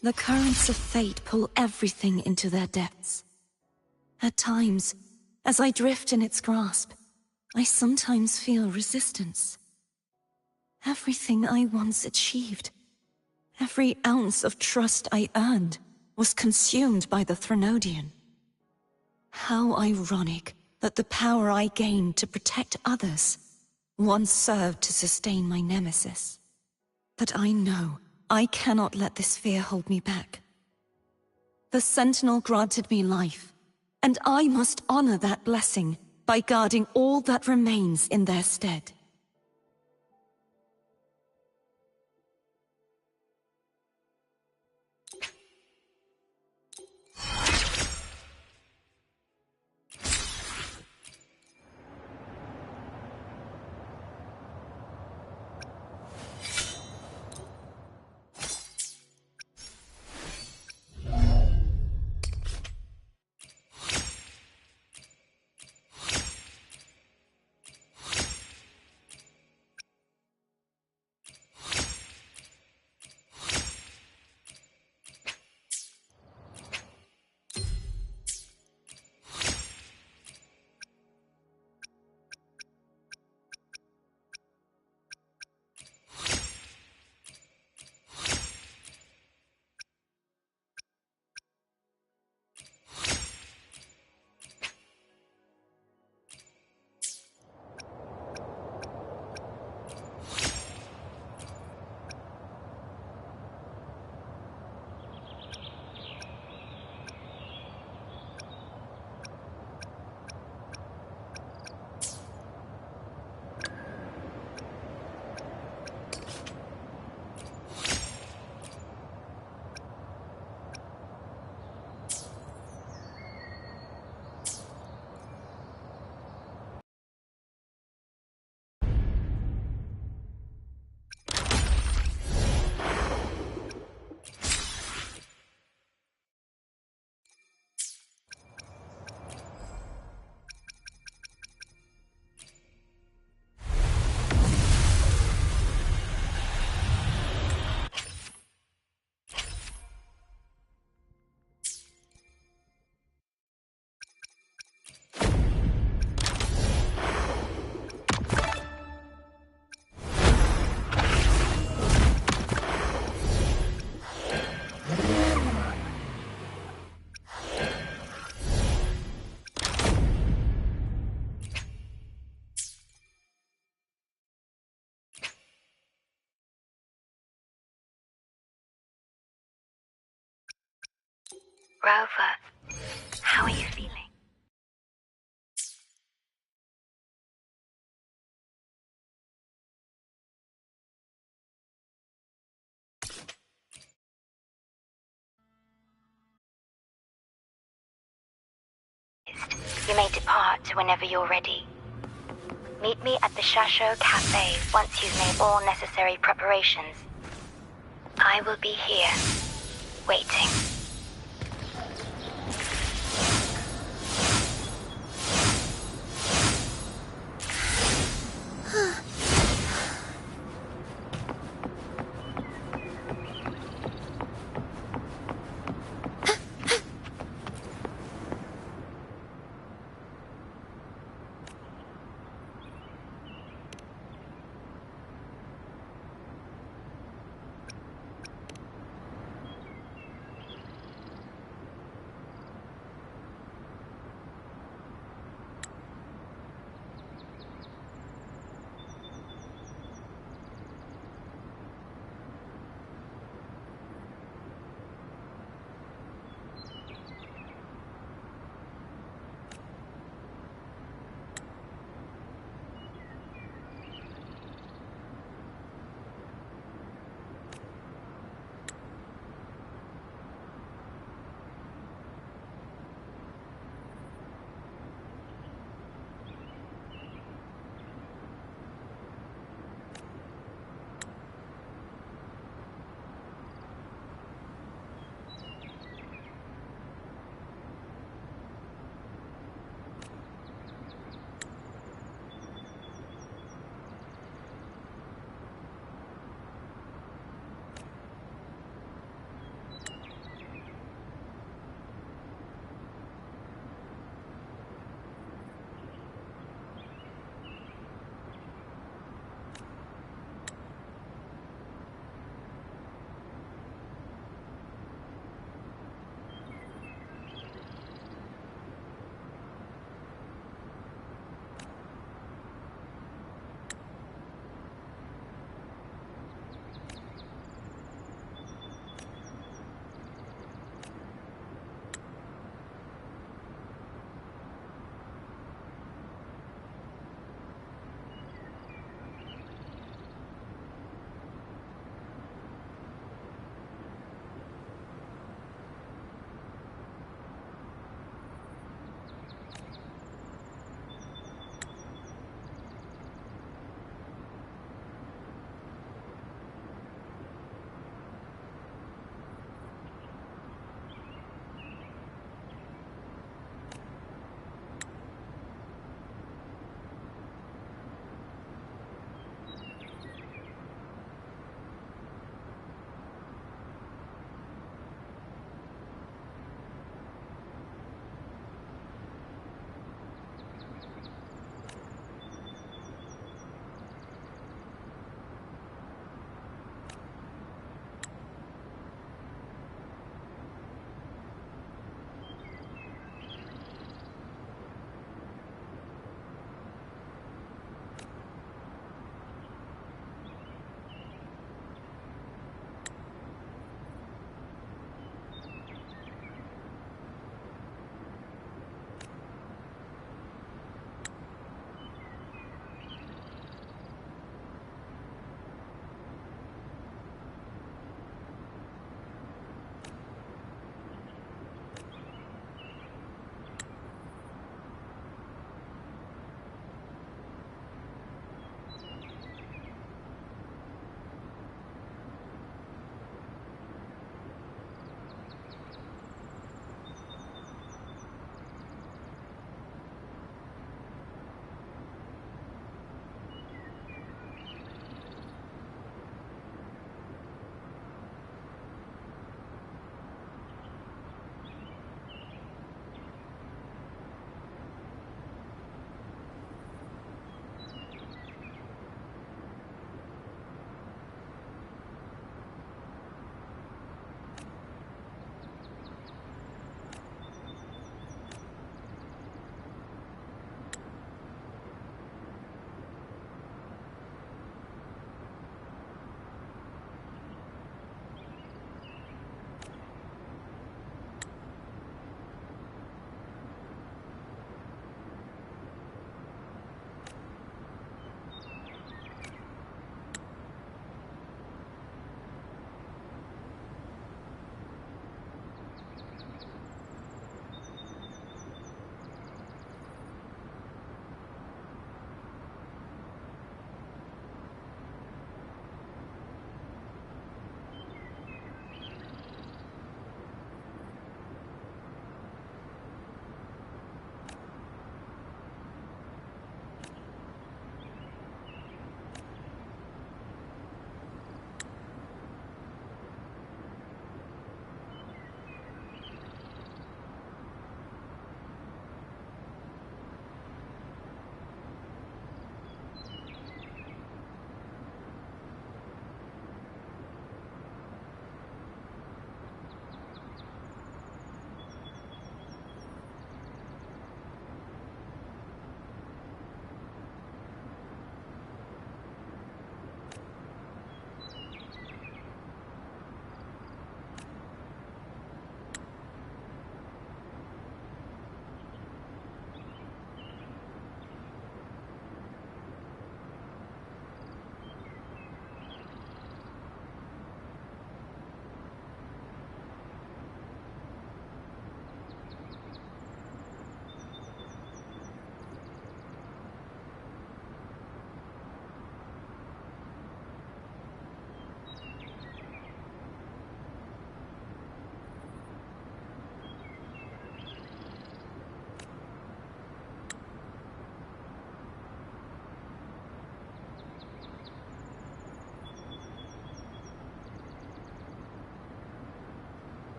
The currents of fate pull everything into their depths. At times, as I drift in its grasp, I sometimes feel resistance. Everything I once achieved, every ounce of trust I earned, was consumed by the Threnodian. How ironic that the power I gained to protect others once served to sustain my nemesis. But I know I cannot let this fear hold me back. The Sentinel granted me life, and I must honor that blessing by guarding all that remains in their stead. Rover, how are you feeling? You may depart whenever you're ready. Meet me at the Chachot Cafe once you've made all necessary preparations. I will be here, waiting.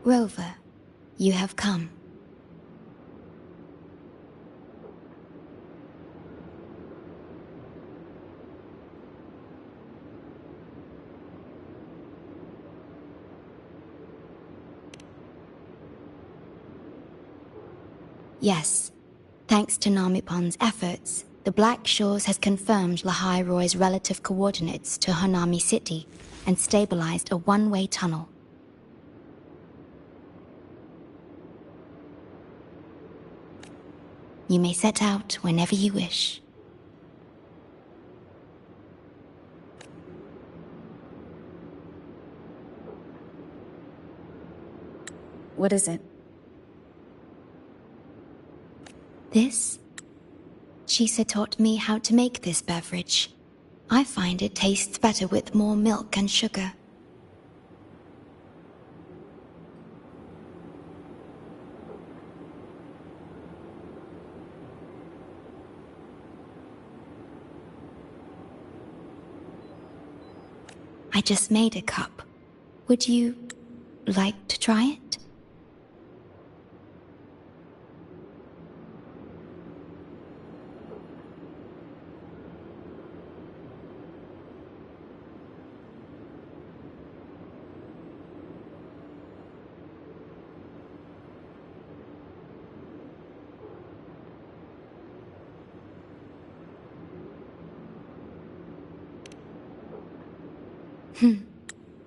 Rover, you have come. Yes. Thanks to Namipon's efforts, the Black Shores has confirmed Lahai Roy's relative coordinates to Hanami City and stabilized a one-way tunnel. You may set out whenever you wish. What is it? This? Shisa taught me how to make this beverage. I find it tastes better with more milk and sugar. I just made a cup. Would you like to try it?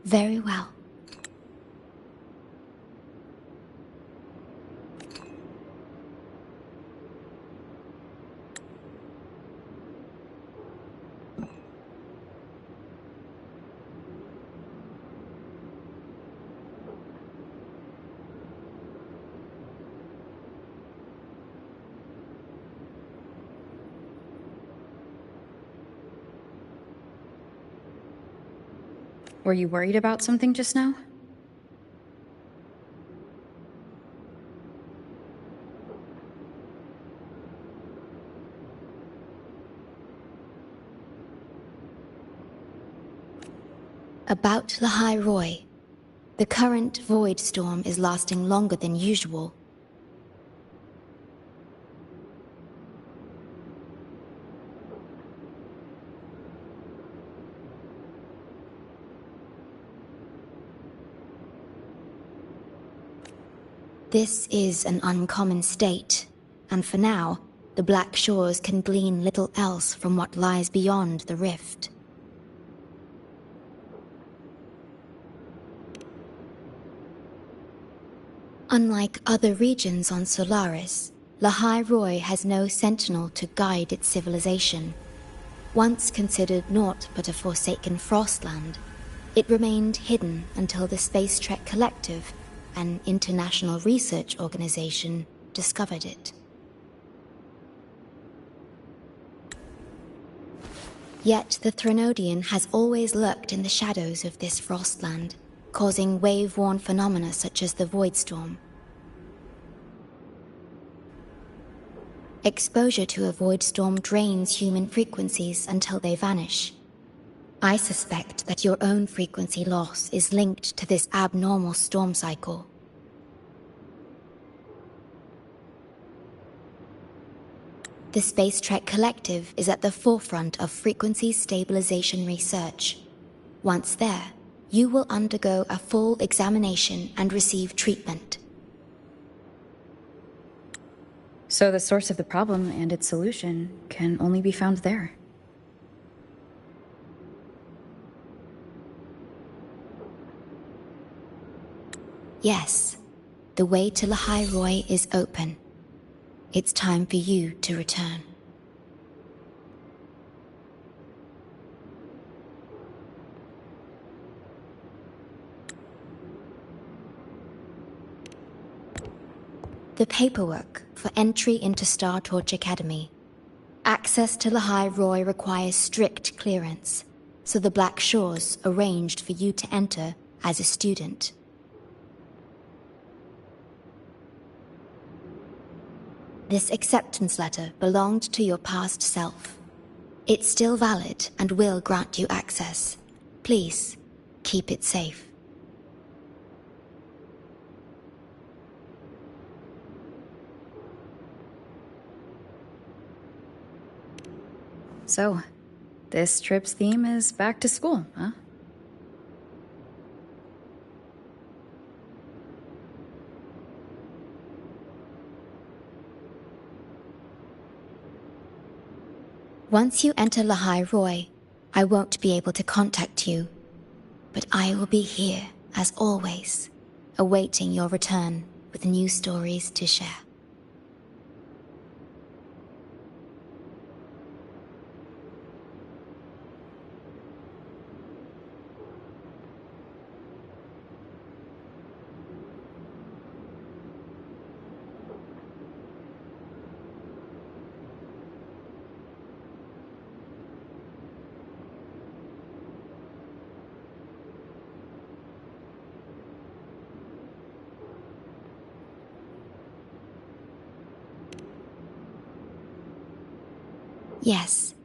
Very well. Were you worried about something just now? About Lahai Roy. The current void storm is lasting longer than usual. This is an uncommon state, and for now, the Black Shores can glean little else from what lies beyond the rift. Unlike other regions on Solaris, Lahai Roy has no sentinel to guide its civilization. Once considered naught but a forsaken frostland, it remained hidden until the Space Trek Collective, an international research organization, discovered it. Yet the Threnodian has always lurked in the shadows of this frostland, causing wave-worn phenomena such as the Void Storm. Exposure to a Void Storm drains human frequencies until they vanish. I suspect that your own frequency loss is linked to this abnormal storm cycle. The Space Trek Collective is at the forefront of frequency stabilization research. Once there, you will undergo a full examination and receive treatment. So the source of the problem and its solution can only be found there. Yes, the way to Lahai Roy is open. It's time for you to return. The paperwork for entry into Star Torch Academy. Access to Lahai Roy requires strict clearance, so the Black Shores arranged for you to enter as a student. This acceptance letter belonged to your past self. It's still valid and will grant you access. Please, keep it safe. So, this trip's theme is back to school, huh? Once you enter Lahai Roy, I won't be able to contact you. But I will be here, as always, awaiting your return with new stories to share. Yes.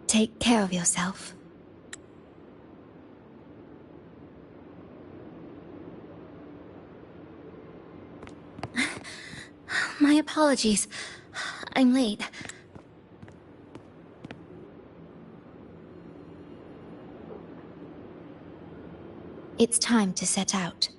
Take care of yourself. My apologies. I'm late. It's time to set out.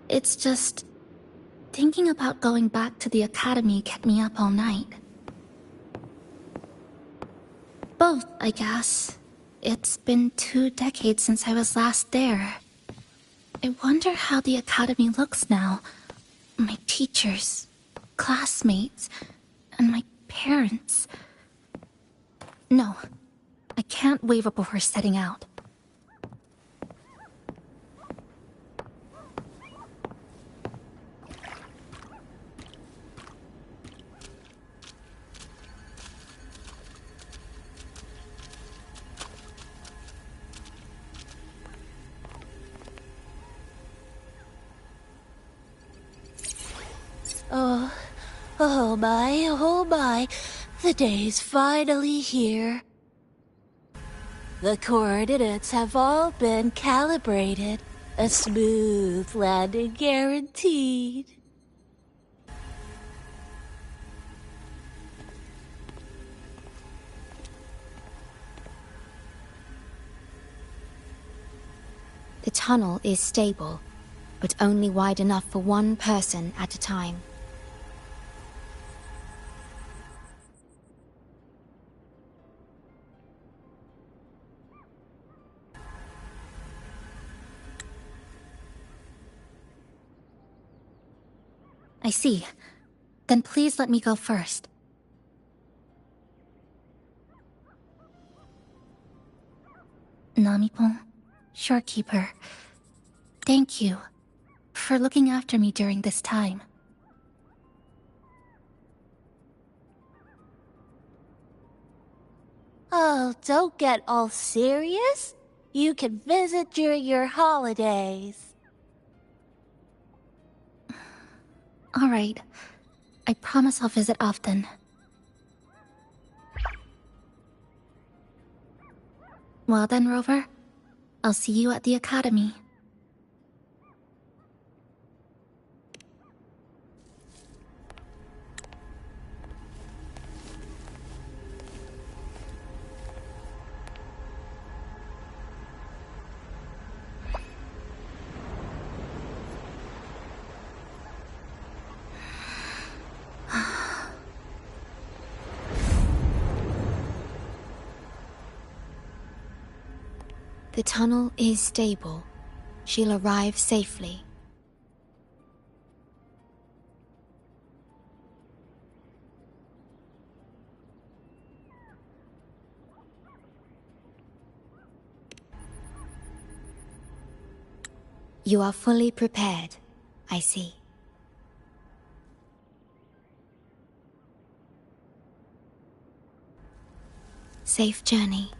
It's just... thinking about going back to the academy kept me up all night. Both, I guess. It's been 2 decades since I was last there. I wonder how the academy looks now. My teachers, classmates, and my parents. No, I can't waver before setting out. Oh my, the day's finally here. The coordinates have all been calibrated. A smooth landing guaranteed. The tunnel is stable, but only wide enough for one person at a time. I see. Then please let me go first. Namipon, Shorekeeper, thank you for looking after me during this time. Oh, don't get all serious. You can visit during your holidays. All right. I promise I'll visit often. Well then, Rover. I'll see you at the academy. The tunnel is stable. She'll arrive safely. You are fully prepared, I see. Safe journey.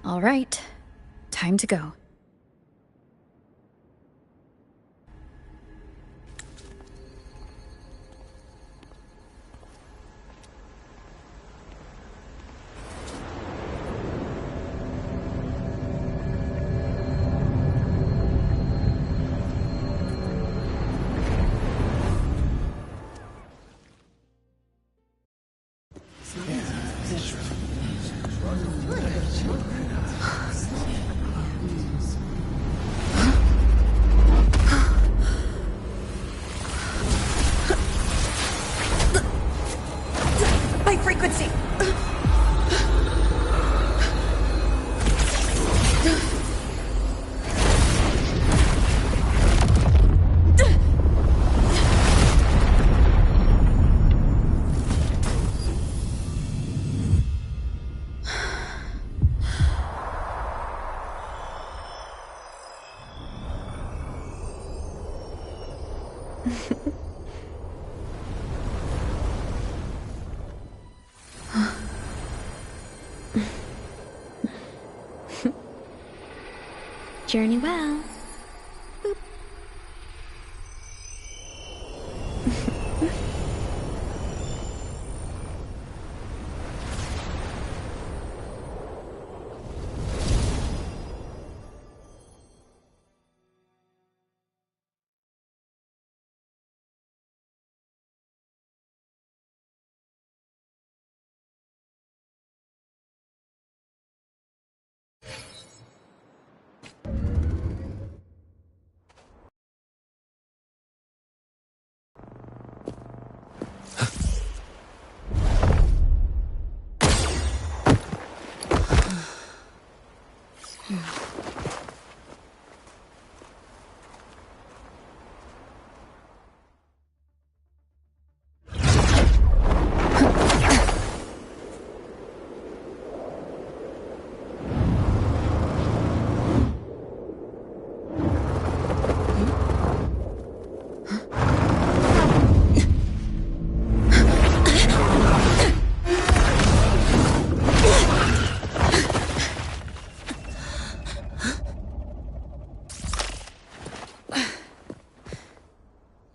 All right. Time to go. By frequency! Journey well. Boop.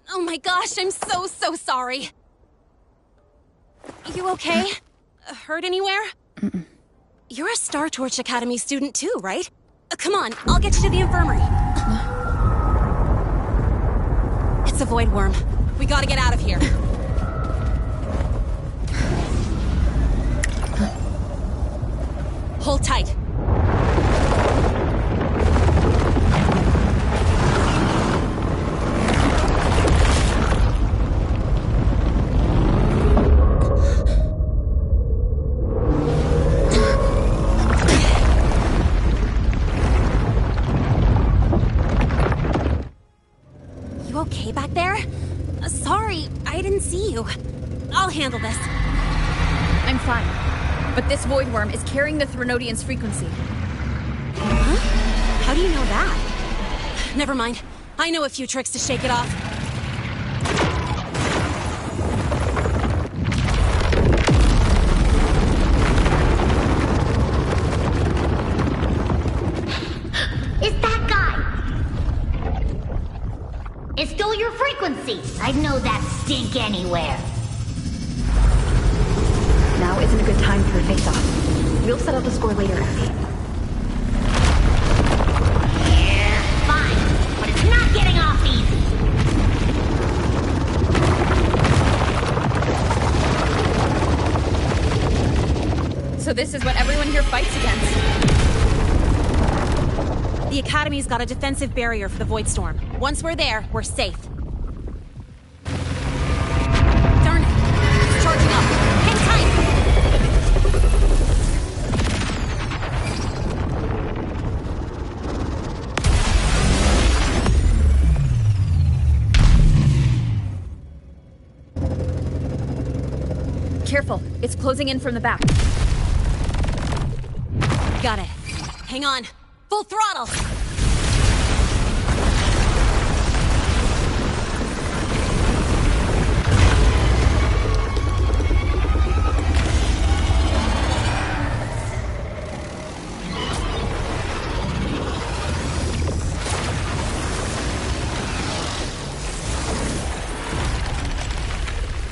Oh my gosh, I'm so sorry. You okay? Hurt anywhere? You're a Star Torch Academy student too, right? Come on, I'll get you to the infirmary. It's a void worm. We gotta get out of here. Hold tight. You okay back there? Sorry, I didn't see you. I'll handle this. I'm fine. But this void worm is carrying the Threnodian's frequency. Huh? How do you know that? Never mind. I know a few tricks to shake it off. It's that guy! It stole your frequency! I'd know that stink anywhere. Now isn't a good time for a face-off. We'll settle the score later, Abby. Yeah, fine. But it's not getting off easy. So this is what everyone here fights against. The Academy's got a defensive barrier for the Void Storm. Once we're there, we're safe. Darn it! It's charging up. Hang tight! Careful, it's closing in from the back. Got it. Hang on. Full throttle!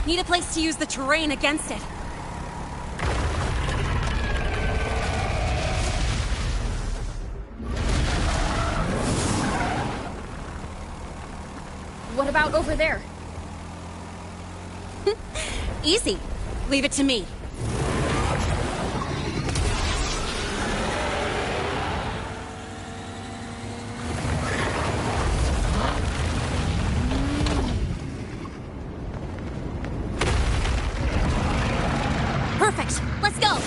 Need a place to use the terrain against it. What about over there? Easy. Leave it to me. Perfect. Let's go.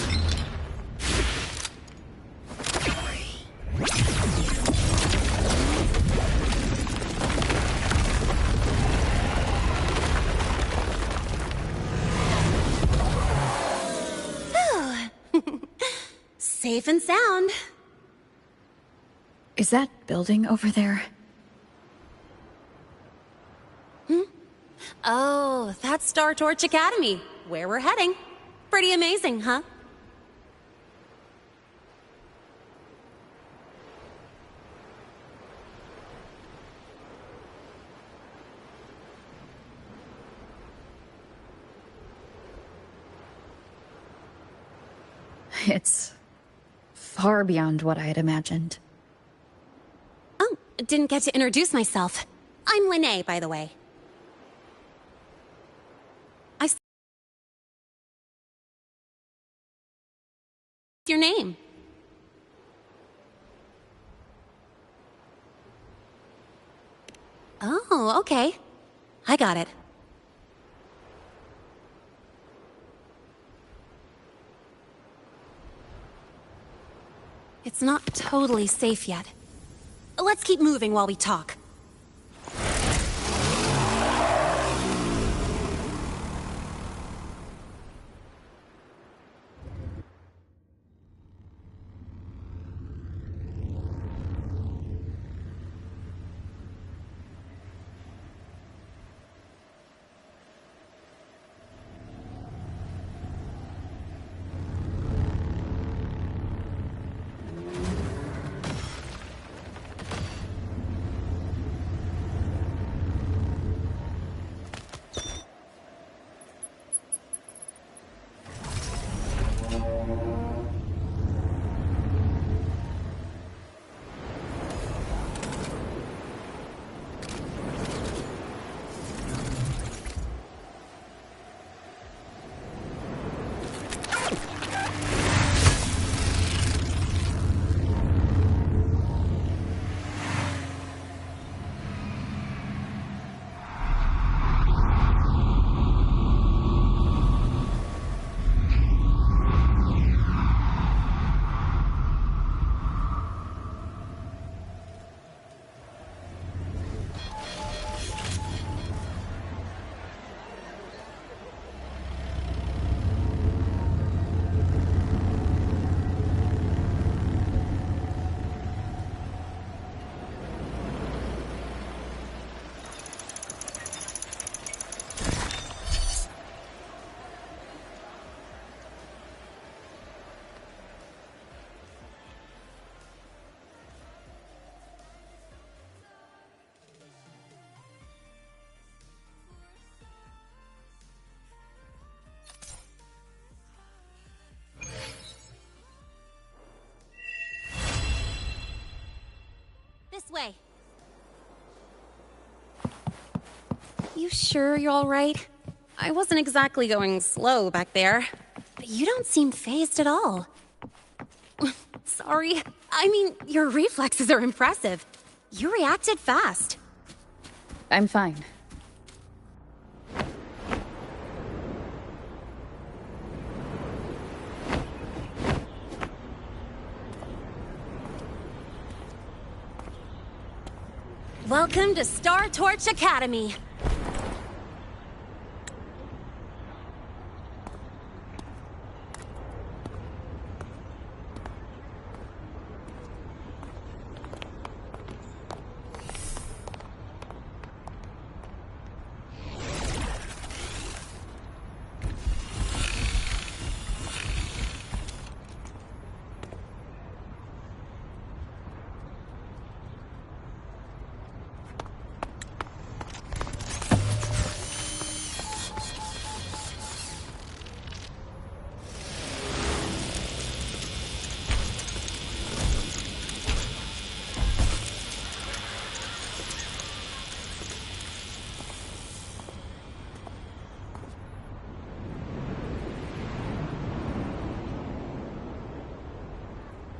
Safe and sound. Is that building over there? Oh, that's Star Torch Academy, where we're heading. Pretty amazing, huh? It's far beyond what I had imagined. Oh, didn't get to introduce myself. I'm Lene, by the way. Your name? Oh, okay. I got it. It's not totally safe yet. Let's keep moving while we talk. This way. You sure you're all right? I wasn't exactly going slow back there, but you don't seem fazed at all. Sorry. I mean, your reflexes are impressive. You reacted fast. I'm fine. Welcome to Star Torch Academy.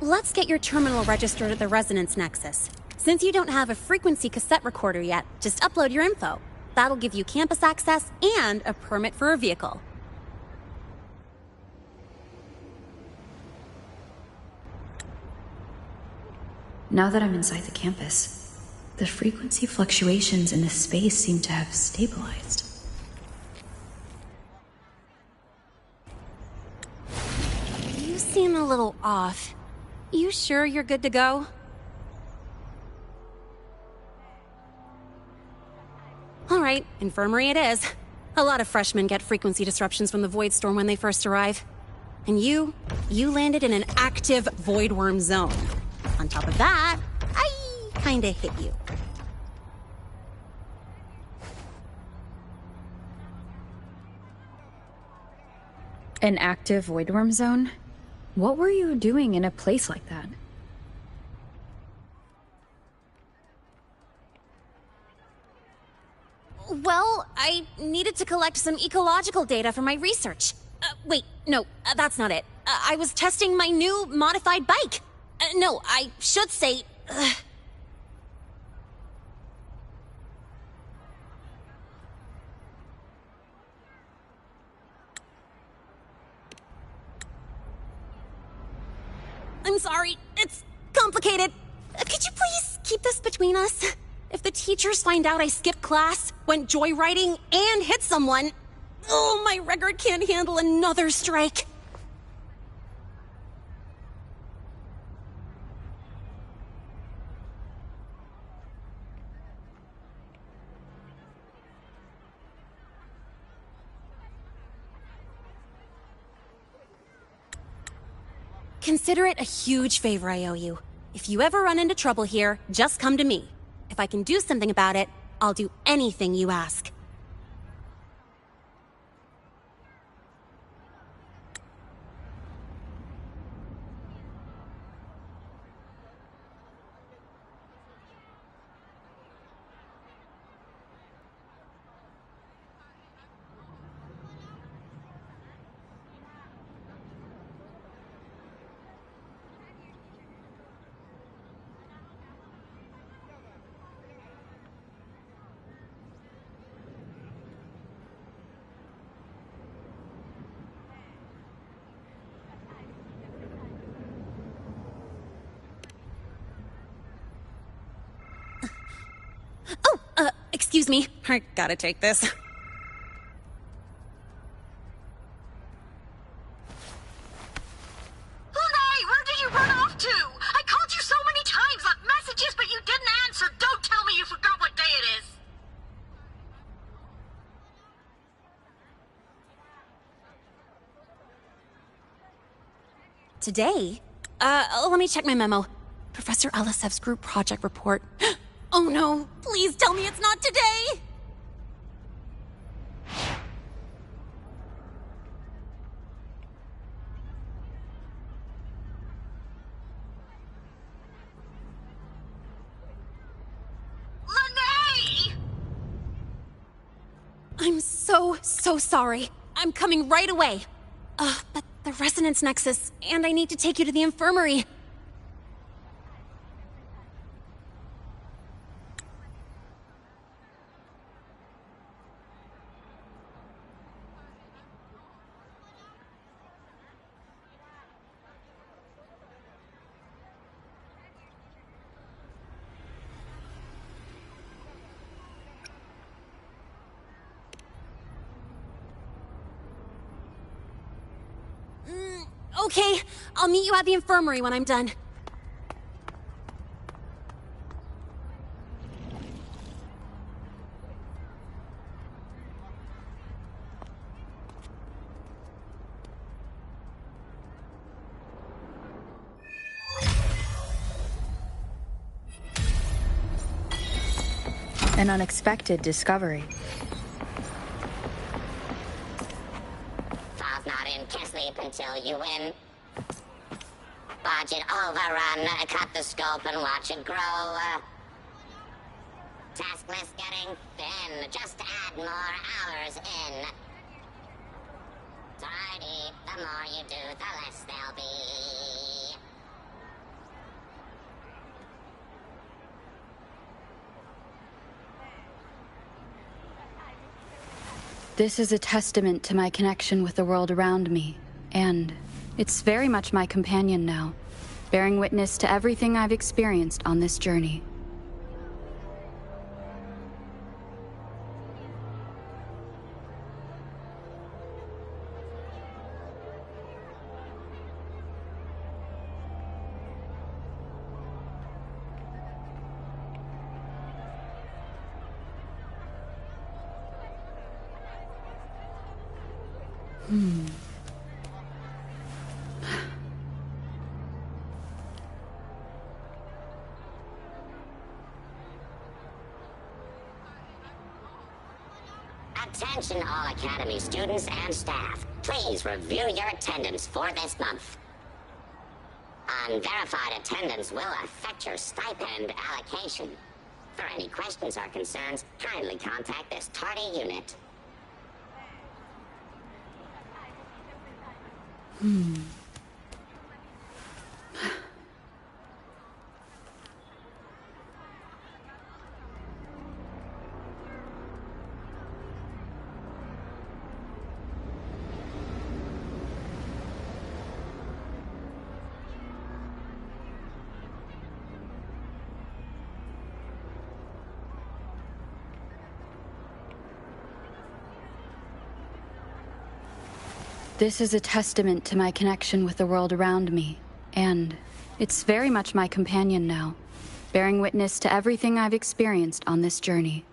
let's get your terminal registered at the Resonance Nexus. Since you don't have a frequency cassette recorder yet, just upload your info. That'll give you campus access and a permit for a vehicle. Now that I'm inside the campus, the frequency fluctuations in the space seem to have stabilized. You seem a little off. You sure you're good to go? All right, infirmary it is. A lot of freshmen get frequency disruptions from the Void Storm when they first arrive. And you landed in an active Void Worm zone. On top of that, I kinda hit you. An active Void Worm zone? What were you doing in a place like that? Well, I needed to collect some ecological data for my research. Wait, no, that's not it. I was testing my new modified bike. No, I should say... I'm sorry, it's complicated. Could you please keep this between us? If the teachers find out I skipped class, went joyriding, and hit someone... Oh, my record can't handle another strike. Consider it a huge favor I owe you. If you ever run into trouble here, just come to me. If I can do something about it, I'll do anything you ask. Excuse me. I gotta take this. Hey, where did you run off to? I called you so many times, left messages, but you didn't answer. Don't tell me you forgot what day it is. Today? Let me check my memo. Professor Elisev's group project report. Oh no, please tell me it's not today! Lene! I'm so sorry. I'm coming right away. But the Resonance Nexus, and I need to take you to the infirmary. Okay, I'll meet you at the infirmary when I'm done. An unexpected discovery. Falls not in, can't sleep until you win. Budget overrun, cut the scope and watch it grow. Task list getting thin, just add more hours in. Tidy, the more you do, the less there'll be. This is a testament to my connection with the world around me, and it's very much my companion now, bearing witness to everything I've experienced on this journey. Attention all Academy students and staff. Please review your attendance for this month. Unverified attendance will affect your stipend allocation. For any questions or concerns, kindly contact this tardy unit. This is a testament to my connection with the world around me, and it's very much my companion now, bearing witness to everything I've experienced on this journey.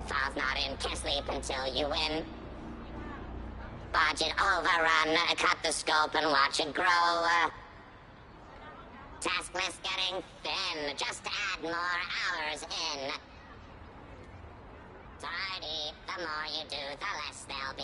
Falls not in, can't sleep until you win. Budget overrun. Cut the scope and watch it grow. Task list getting thin. Just add more hours in. Tidy. The more you do, the less there'll be.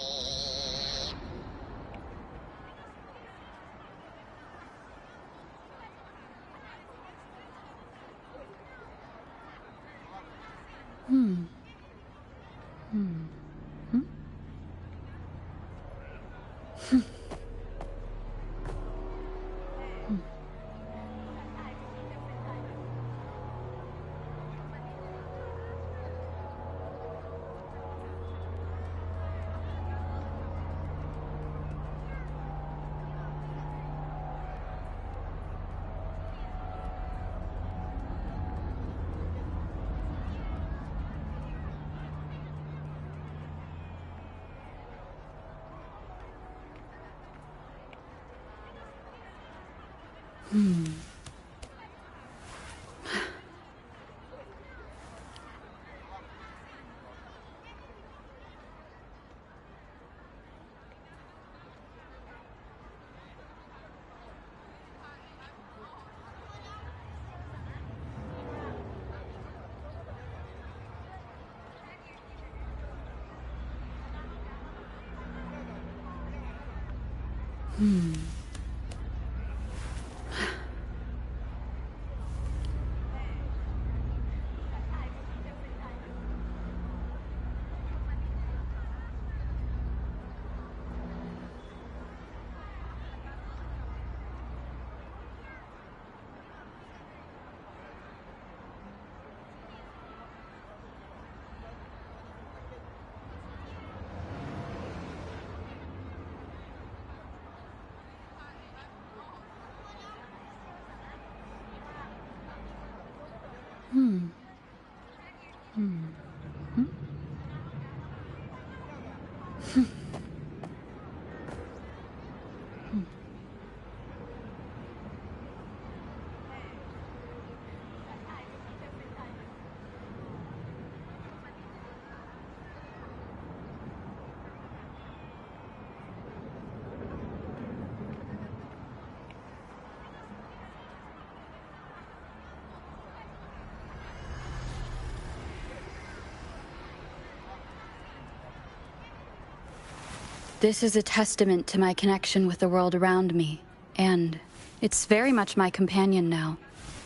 This is a testament to my connection with the world around me, and it's very much my companion now,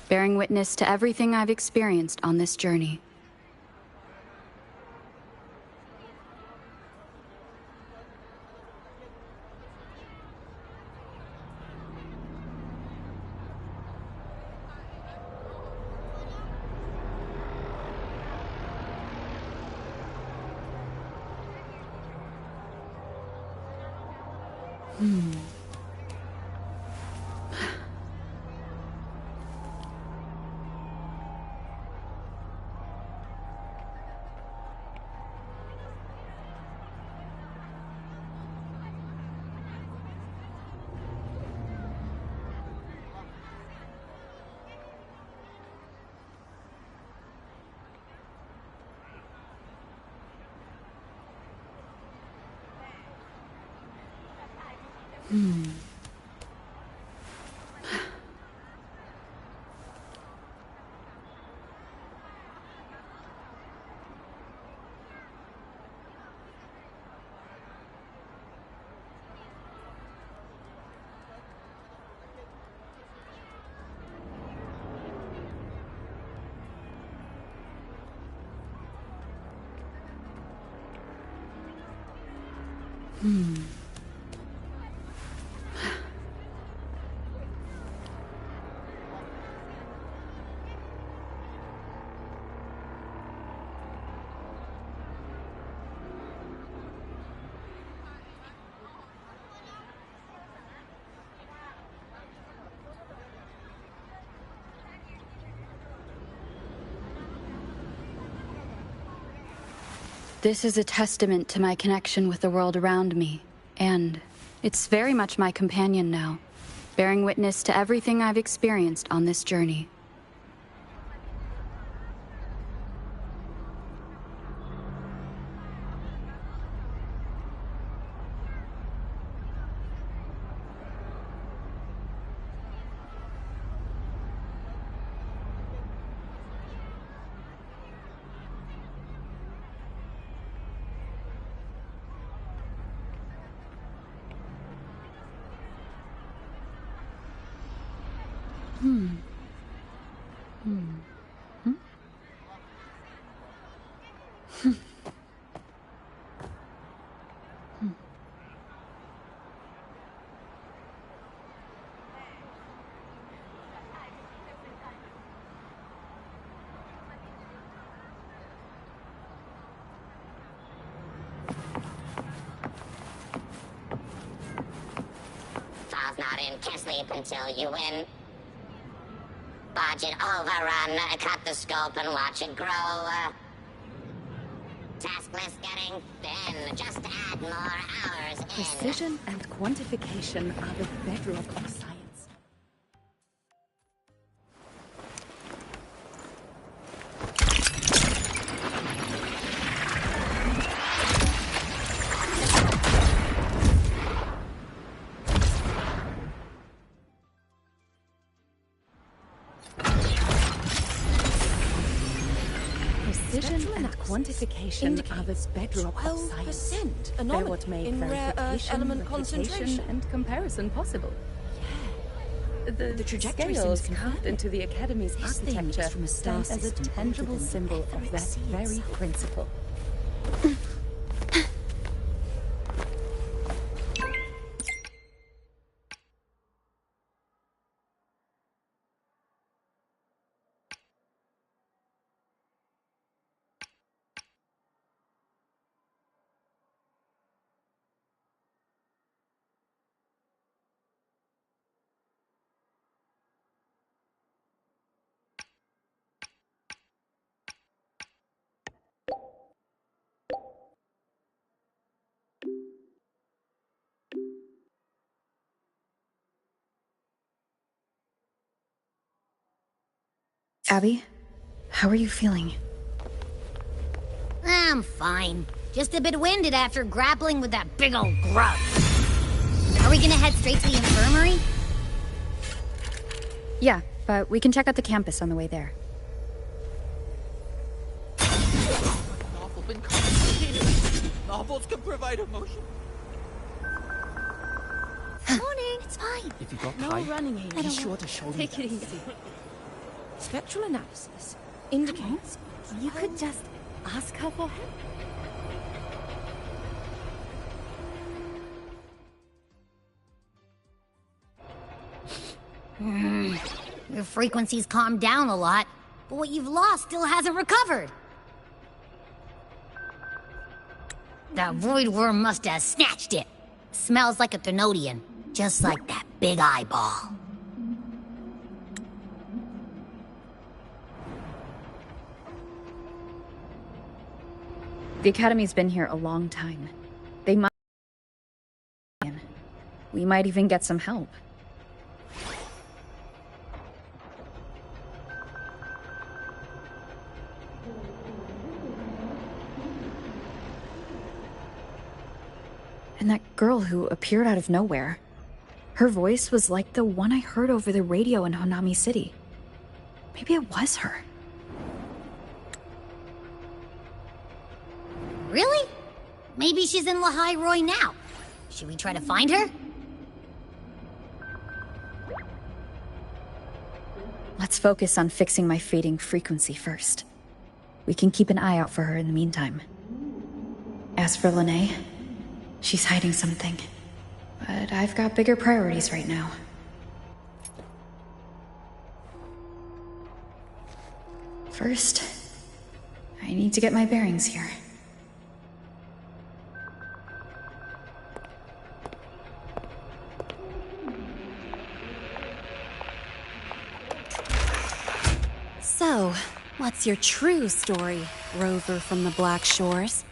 bearing witness to everything I've experienced on this journey. This is a testament to my connection with the world around me, and it's very much my companion now, bearing witness to everything I've experienced on this journey. Falls not in, can't sleep until you win. Budget overrun, cut the scope and watch it grow. Task list getting thin, just add more hours in. Precision and quantification are the bedrock of science. Precision and quantification are the bedrock of science. They're what make verification, replication, and comparison possible. The trajectory scales carved into the Academy's architecture stand as a tangible symbol of that very principle. Abby, how are you feeling? I'm fine. Just a bit winded after grappling with that big old grub. Are we gonna head straight to the infirmary? Yeah, but we can check out the campus on the way there. Novel been complicated. Novels can provide emotion. Morning, it's fine. If you got No tired, running aid. be sure to show me. Take it easy. Spectral analysis indicates you could just ask her for help. Your frequency's calmed down a lot, but what you've lost still hasn't recovered. That void worm must have snatched it. Smells like a Thenodian, just like that big eyeball. The Academy's been here a long time. They might... We might even get some help. And that girl who appeared out of nowhere. Her voice was like the one I heard over the radio in Honami City. Maybe it was her. Really? Maybe she's in Lahai Roy now. Should we try to find her? Let's focus on fixing my fading frequency first. We can keep an eye out for her in the meantime. As for Lene, she's hiding something. But I've got bigger priorities right now. First, I need to get my bearings here. So, what's your true story, rover from the Black Shores?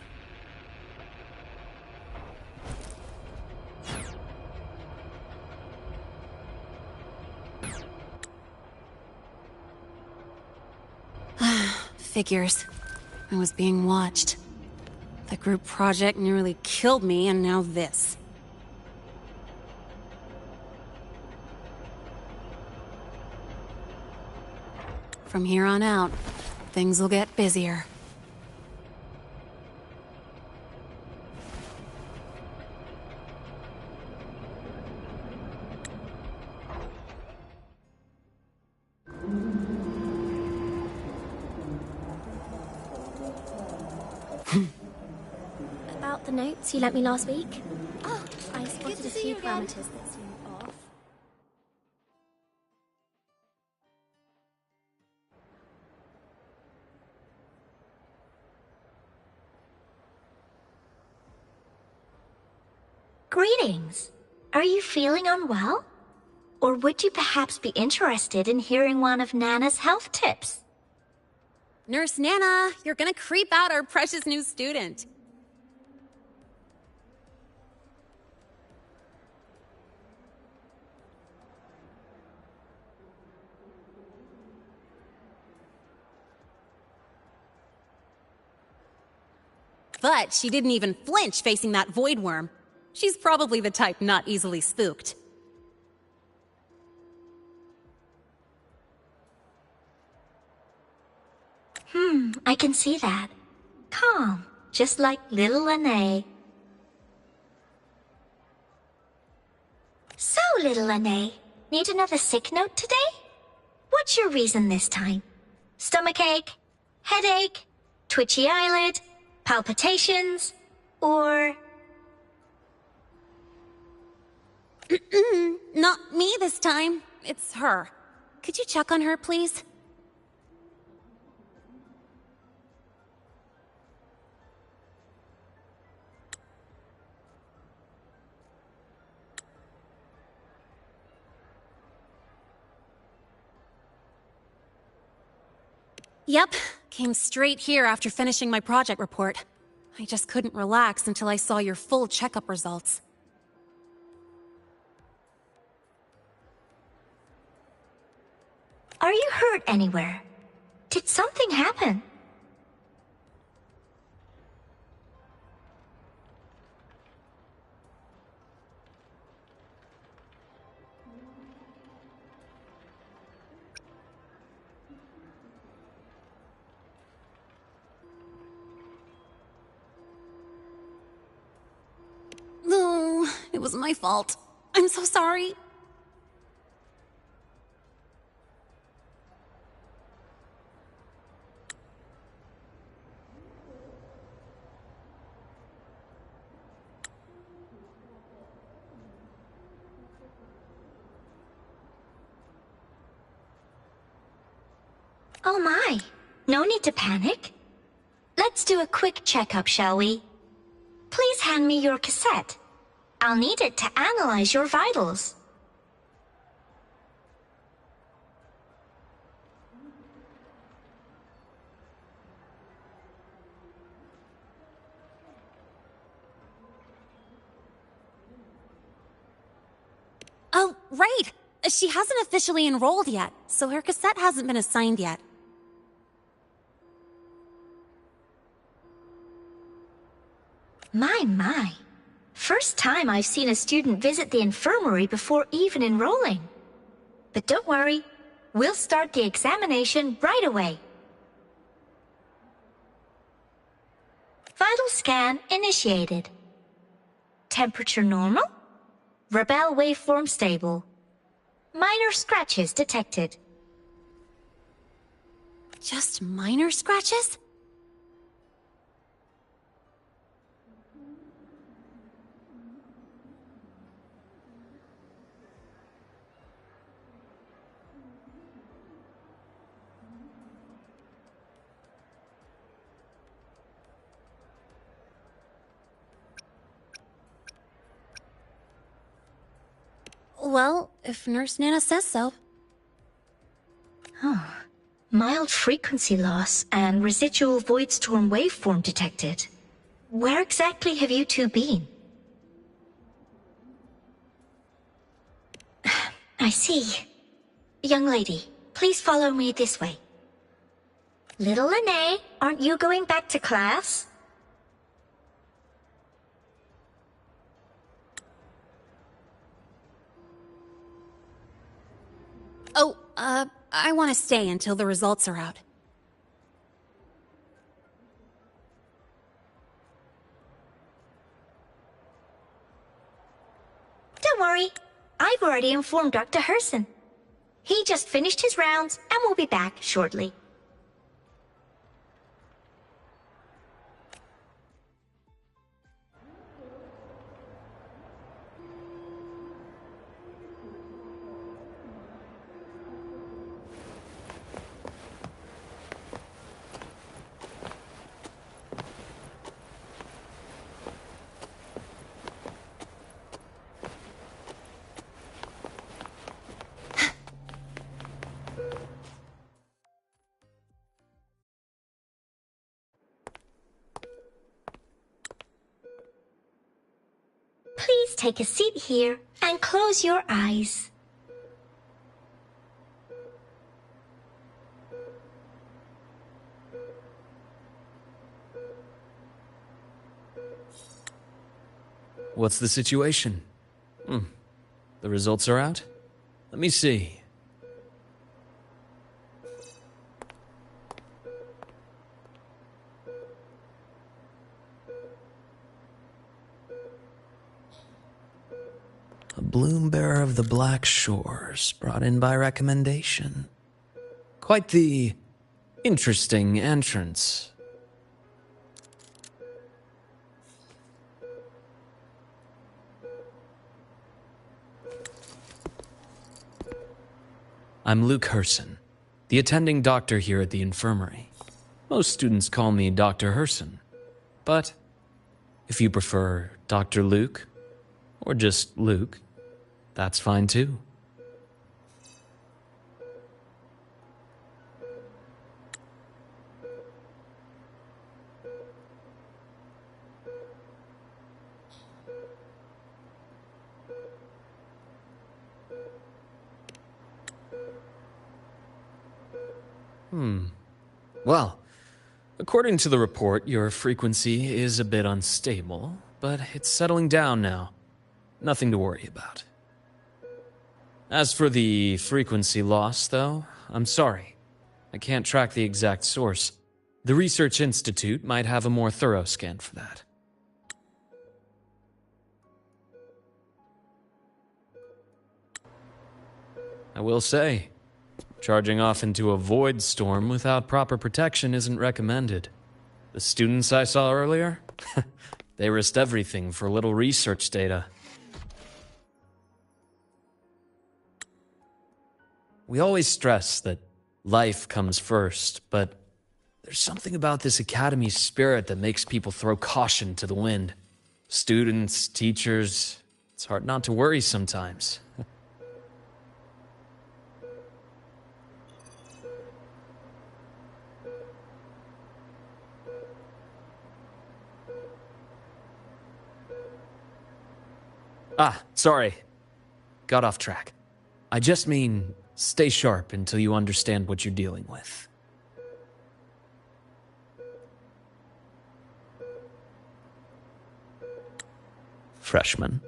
Figures. I was being watched. The group project nearly killed me, and now this. From here on out, things will get busier. about the notes you lent me last week? Oh, I spotted a few parameters that seem off. Greetings. Are you feeling unwell? Or would you perhaps be interested in hearing one of Nana's health tips? Nurse Nana, you're gonna creep out our precious new student. But she didn't even flinch facing that void worm. She's probably the type not easily spooked. I can see that. Calm, just like little Lene. So, little Lene, need another sick note today? What's your reason this time? Stomachache? Headache? Twitchy eyelid? Palpitations? Or... Not me this time. It's her. Could you check on her, please? Yep, came straight here after finishing my project report. I just couldn't relax until I saw your full checkup results. Are you hurt anywhere? Did something happen? No, it was my fault. I'm so sorry. Oh my, no need to panic. Let's do a quick checkup, shall we? Please hand me your cassette. I'll need it to analyze your vitals. Oh, right! She hasn't officially enrolled yet, so her cassette hasn't been assigned yet. My. First time I've seen a student visit the infirmary before even enrolling. But don't worry, we'll start the examination right away. Vital scan initiated. Temperature normal. Rebel waveform stable. Minor scratches detected. Just minor scratches? Well, if Nurse Nana says so. Mild frequency loss and residual void storm waveform detected. Where exactly have you two been? I see. Young lady, please follow me this way. Little Lene, aren't you going back to class? Oh, I want to stay until the results are out. Don't worry. I've already informed Dr. Herson. He just finished his rounds and will be back shortly. just take a seat here and close your eyes. What's the situation? The results are out? Let me see. A bloom bearer of the Black Shores, brought in by recommendation. Quite the interesting entrance. I'm Luke Herson, the attending doctor here at the infirmary. Most students call me Dr. Herson, but if you prefer Dr. Luke, or just Luke, that's fine too. Well, according to the report, your frequency is a bit unstable, but it's settling down now. Nothing to worry about. As for the frequency loss, though, I'm sorry. I can't track the exact source. The Research Institute might have a more thorough scan for that. I will say, charging off into a void storm without proper protection isn't recommended. The students I saw earlier, they risked everything for a little research data. We always stress that life comes first, but there's something about this academy spirit that makes people throw caution to the wind. Students, teachers, it's hard not to worry sometimes. Sorry. Got off track. I just mean, stay sharp until you understand what you're dealing with. Freshman.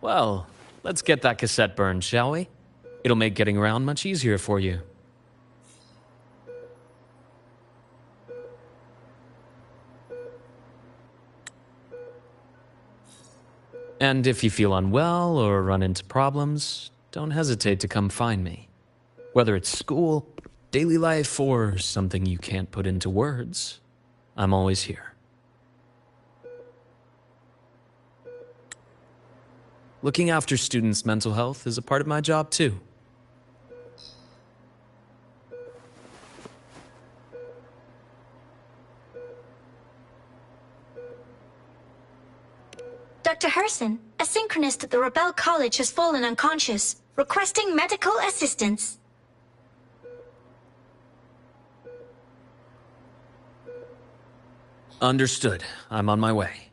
Well, let's get that cassette burned, shall we? It'll make getting around much easier for you. And if you feel unwell or run into problems, don't hesitate to come find me. Whether it's school, daily life, or something you can't put into words, I'm always here. Looking after students' mental health is a part of my job too. Dr. Herson, a synchronist at the Rebel College has fallen unconscious, requesting medical assistance. Understood. I'm on my way.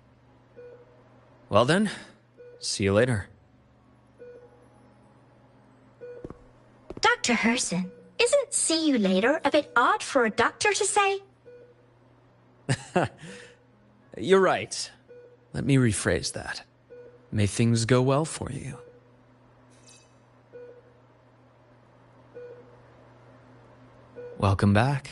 Well then, see you later. Dr. Herson, isn't see you later a bit odd for a doctor to say? You're right. Let me rephrase that. May things go well for you. Welcome back.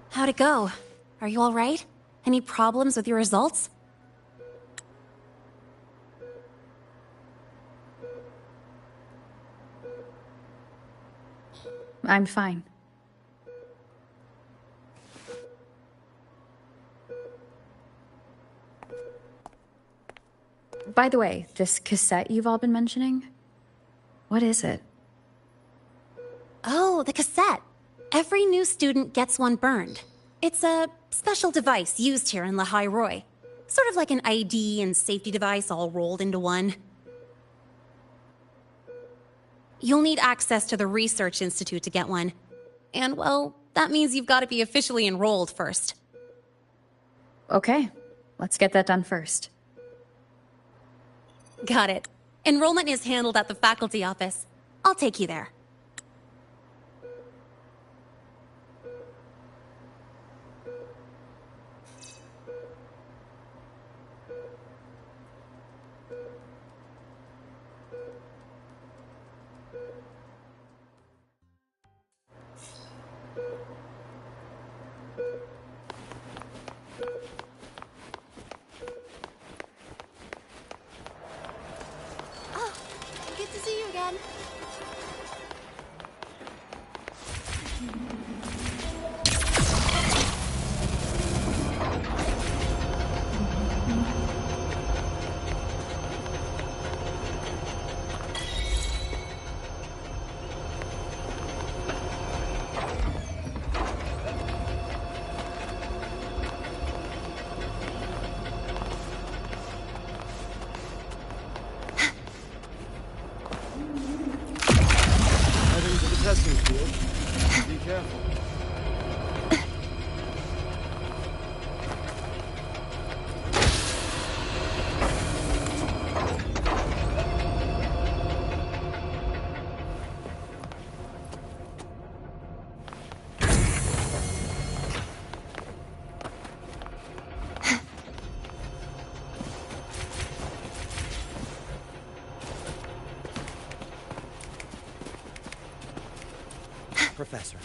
How'd it go? Are you all right? Any problems with your results? I'm fine. By the way, this cassette you've all been mentioning, what is it? Oh, the cassette. Every new student gets one burned. It's a special device used here in La High Roy. Sort of like an ID and safety device all rolled into one. You'll need access to the Research Institute to get one. And, well, that means you've got to be officially enrolled first. Okay, let's get that done first. Got it. Enrollment is handled at the faculty office. I'll take you there. Good to see you again. Heading to the testing field. Be careful. Professor,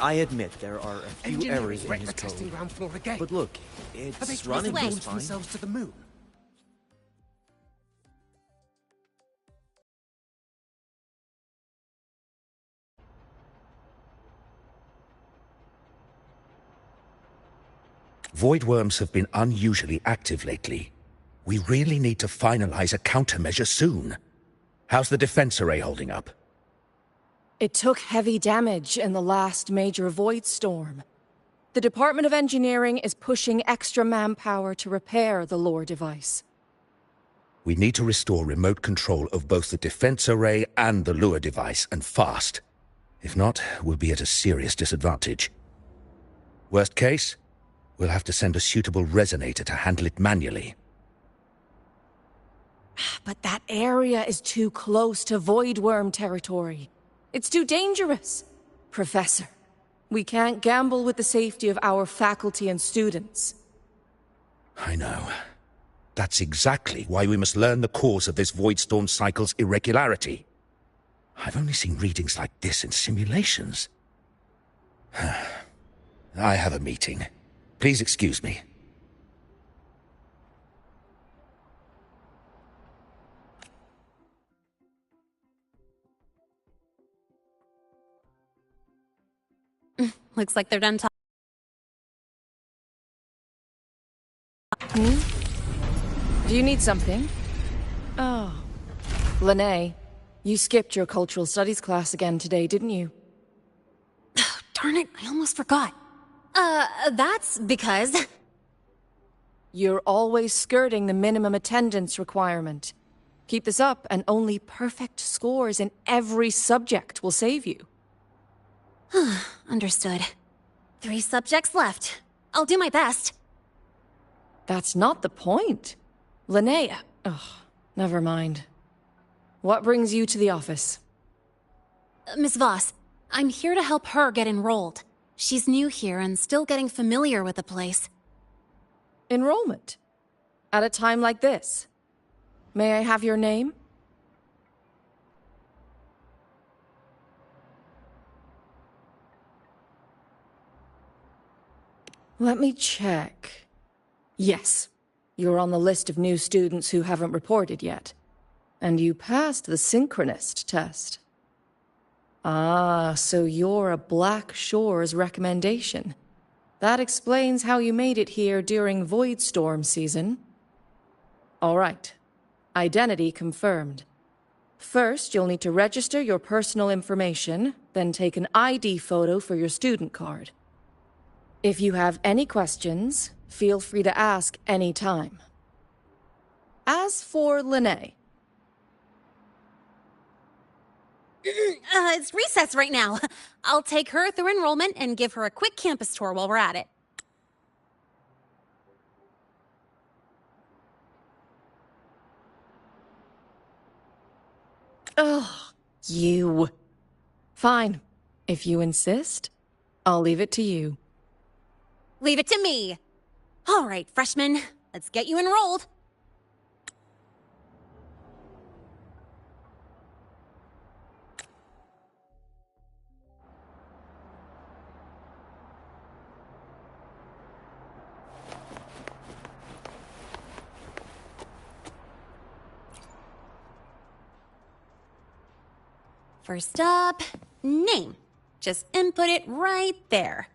I admit there are a few errors in his the testing code. ground floor again. But look, Have they it's tried to running launch just fine. themselves to the moon? Void worms have been unusually active lately. We really need to finalize a countermeasure soon. How's the defense array holding up? It took heavy damage in the last major void storm. The Department of Engineering is pushing extra manpower to repair the lore device. We need to restore remote control of both the defense array and the lure device, and fast. If not, we'll be at a serious disadvantage. Worst case, we'll have to send a suitable resonator to handle it manually. But that area is too close to void worm territory. It's too dangerous. Professor, we can't gamble with the safety of our faculty and students. I know. That's exactly why we must learn the cause of this void storm cycle's irregularity. I've only seen readings like this in simulations. I have a meeting. Please excuse me. Looks like they're done talking. Do you need something? Oh. Lene, you skipped your cultural studies class again today, didn't you? Darn it, I almost forgot. That's because... You're always skirting the minimum attendance requirement. Keep this up, and only perfect scores in every subject will save you. Understood. 3 subjects left. I'll do my best. That's not the point. Linnea. Ugh, never mind. What brings you to the office? Miss Voss, I'm here to help her get enrolled. She's new here and still getting familiar with the place. Enrollment? At a time like this? May I have your name? Let me check. Yes, you're on the list of new students who haven't reported yet. And you passed the synchronist test. Ah, so you're a Black Shores recommendation. That explains how you made it here during Void Storm season. All right. Identity confirmed. First, you'll need to register your personal information, then take an ID photo for your student card. If you have any questions, Feel free to ask any time. As for Lene... It's recess right now. I'll take her through enrollment and give her a quick campus tour while we're at it. Oh, you. Fine. If you insist, I'll leave it to you. Leave it to me. All right, freshman, let's get you enrolled. First up, name. Just input it right there.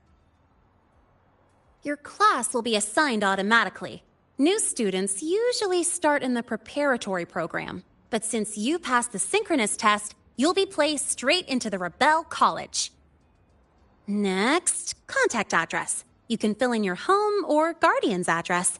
Your class will be assigned automatically. New students usually start in the preparatory program, but since you passed the synchronous test, you'll be placed straight into the Rebel College. Next, contact address. You can fill in your home or guardian's address.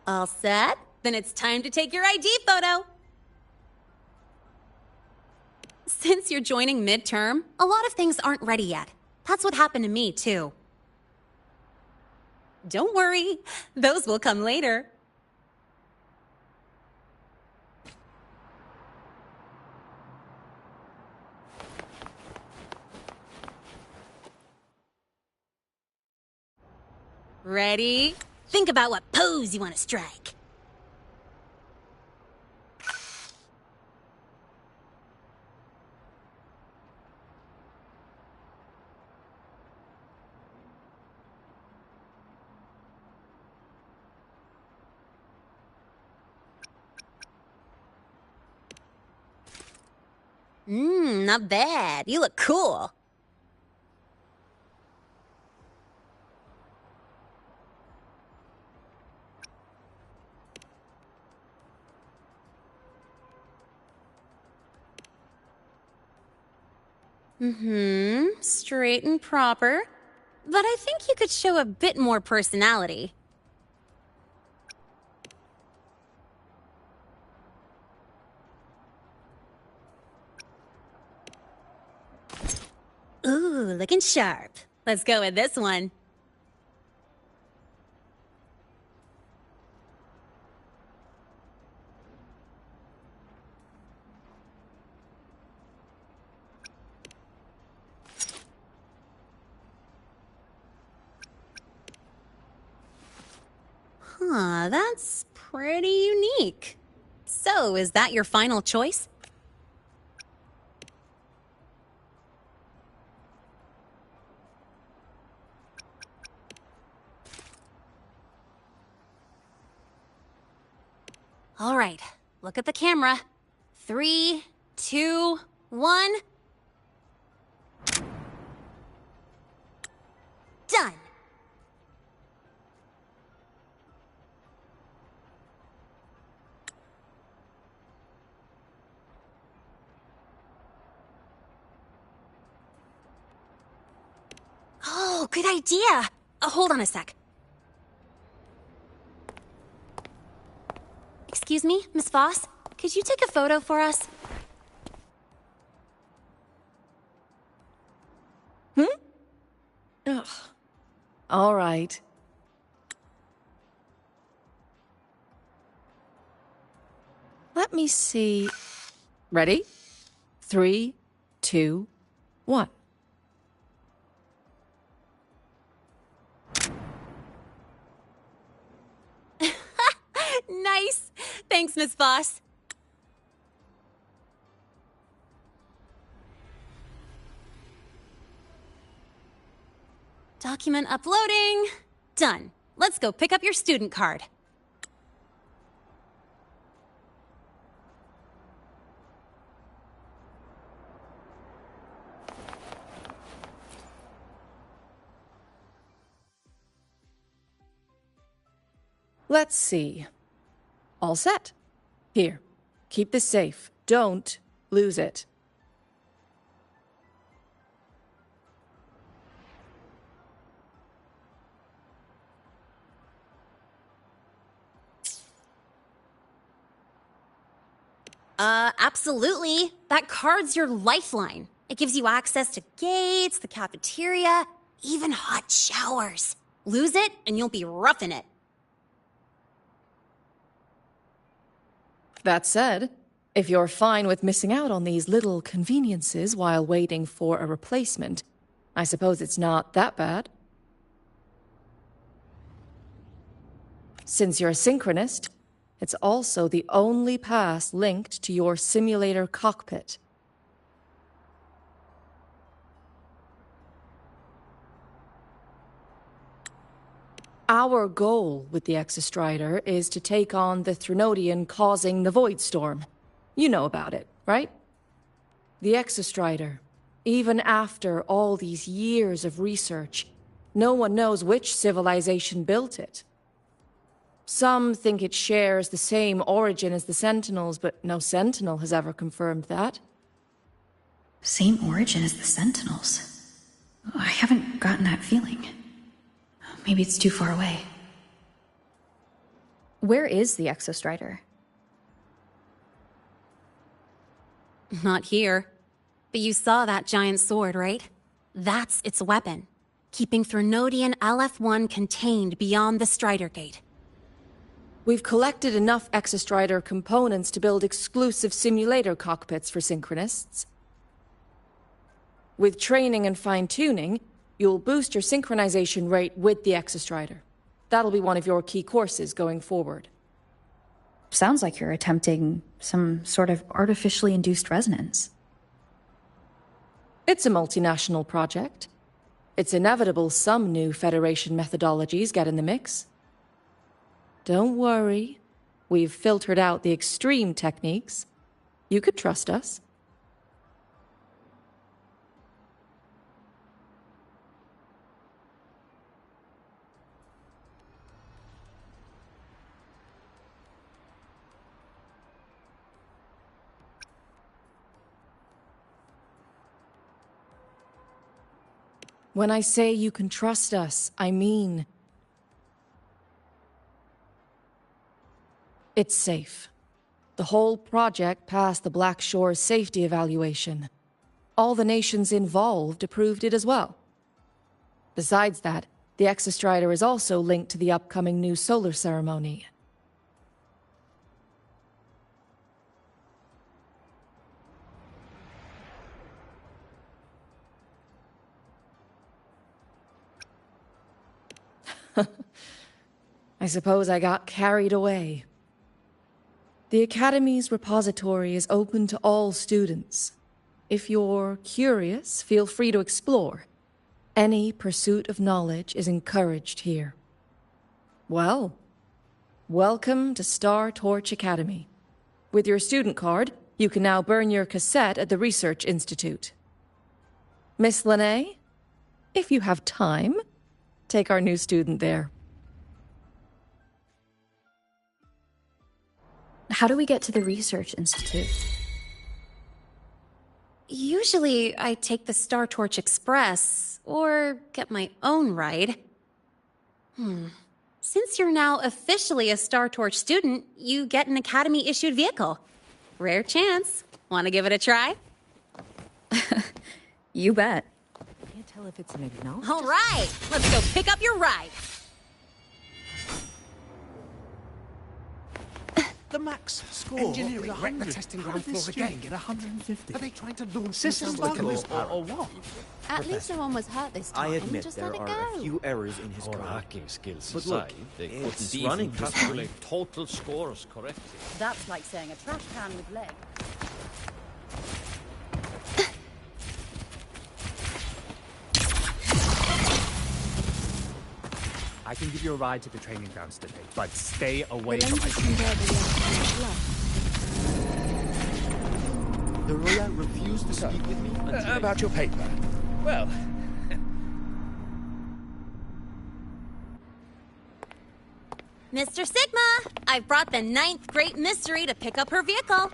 All set? Then it's time to take your ID photo. Since you're joining midterm, a lot of things aren't ready yet. That's what happened to me, too. Don't worry, those will come later. Ready? Think about what pose you want to strike. Not bad. You look cool. Straight and proper. But I think you could show a bit more personality. Ooh, looking sharp. Let's go with this one. Huh, that's pretty unique. So, is that your final choice? All right, look at the camera. 3, 2, 1. Done. Oh, good idea. Hold on a sec. Excuse me, Miss Voss? Could you take a photo for us? Ugh. All right. Let me see. Ready? 3, 2, 1. Nice. Thanks, Miss Voss. Document uploading. Done. Let's go pick up your student card. Let's see. All set. Here, keep this safe. Don't lose it. Absolutely. That card's your lifeline. It gives you access to gates, the cafeteria, even hot showers. Lose it, and you'll be roughing it. That said, if you're fine with missing out on these little conveniences while waiting for a replacement, I suppose it's not that bad. Since you're a synchronist, it's also the only pass linked to your simulator cockpit. Our goal with the Exostrider is to take on the Threnodian causing the Void Storm. You know about it, right? The Exostrider, even after all these years of research, no one knows which civilization built it. Some think it shares the same origin as the Sentinels, but no Sentinel has ever confirmed that. Same origin as the Sentinels? I haven't gotten that feeling. Maybe it's too far away. Where is the Exostrider? Not here. But you saw that giant sword, right? That's its weapon. Keeping Threnodian LF-1 contained beyond the Strider Gate. We've collected enough Exostrider components to build exclusive simulator cockpits for Synchronists. With training and fine-tuning, you'll boost your synchronization rate with the Exostrider. That'll be one of your key courses going forward. Sounds like you're attempting some sort of artificially induced resonance. It's a multinational project. It's inevitable some new Federation methodologies get in the mix. Don't worry. We've filtered out the extreme techniques. You could trust us. When I say you can trust us, I mean it's safe. The whole project passed the Black Shore's safety evaluation. All the nations involved approved it as well. Besides that, the Exostrider is also linked to the upcoming new solar ceremony. I suppose I got carried away. The Academy's repository is open to all students. If you're curious, feel free to explore. Any pursuit of knowledge is encouraged here. Well, welcome to Star Torch Academy. With your student card, you can now burn your cassette at the Research Institute. Miss Lene, if you have time, take our new student there. How do we get to the Research Institute? Usually, I take the Star Torch Express, or get my own ride. Since you're now officially a Star Torch student, you get an Academy-issued vehicle. Rare chance. Want to give it a try? You bet. Can't tell if it's an acknowledgement. All right, let's go pick up your ride. The max score. Engineering wrecked the testing ground floor again. Get 150. Are they trying to launch systems buggle or what? At least no one was hurt this time. I admit Just there let it are go. a few errors in his code. Hacking skills But aside, look, they it's couldn't running even just calculate total scores correctly. That's like saying a trash can with legs. I can give you a ride to the training grounds today, but stay away from my The Roya refused to speak with me until... About your paper. Well... Mr. Sigma, I've brought the 9th Great Mystery to pick up her vehicle.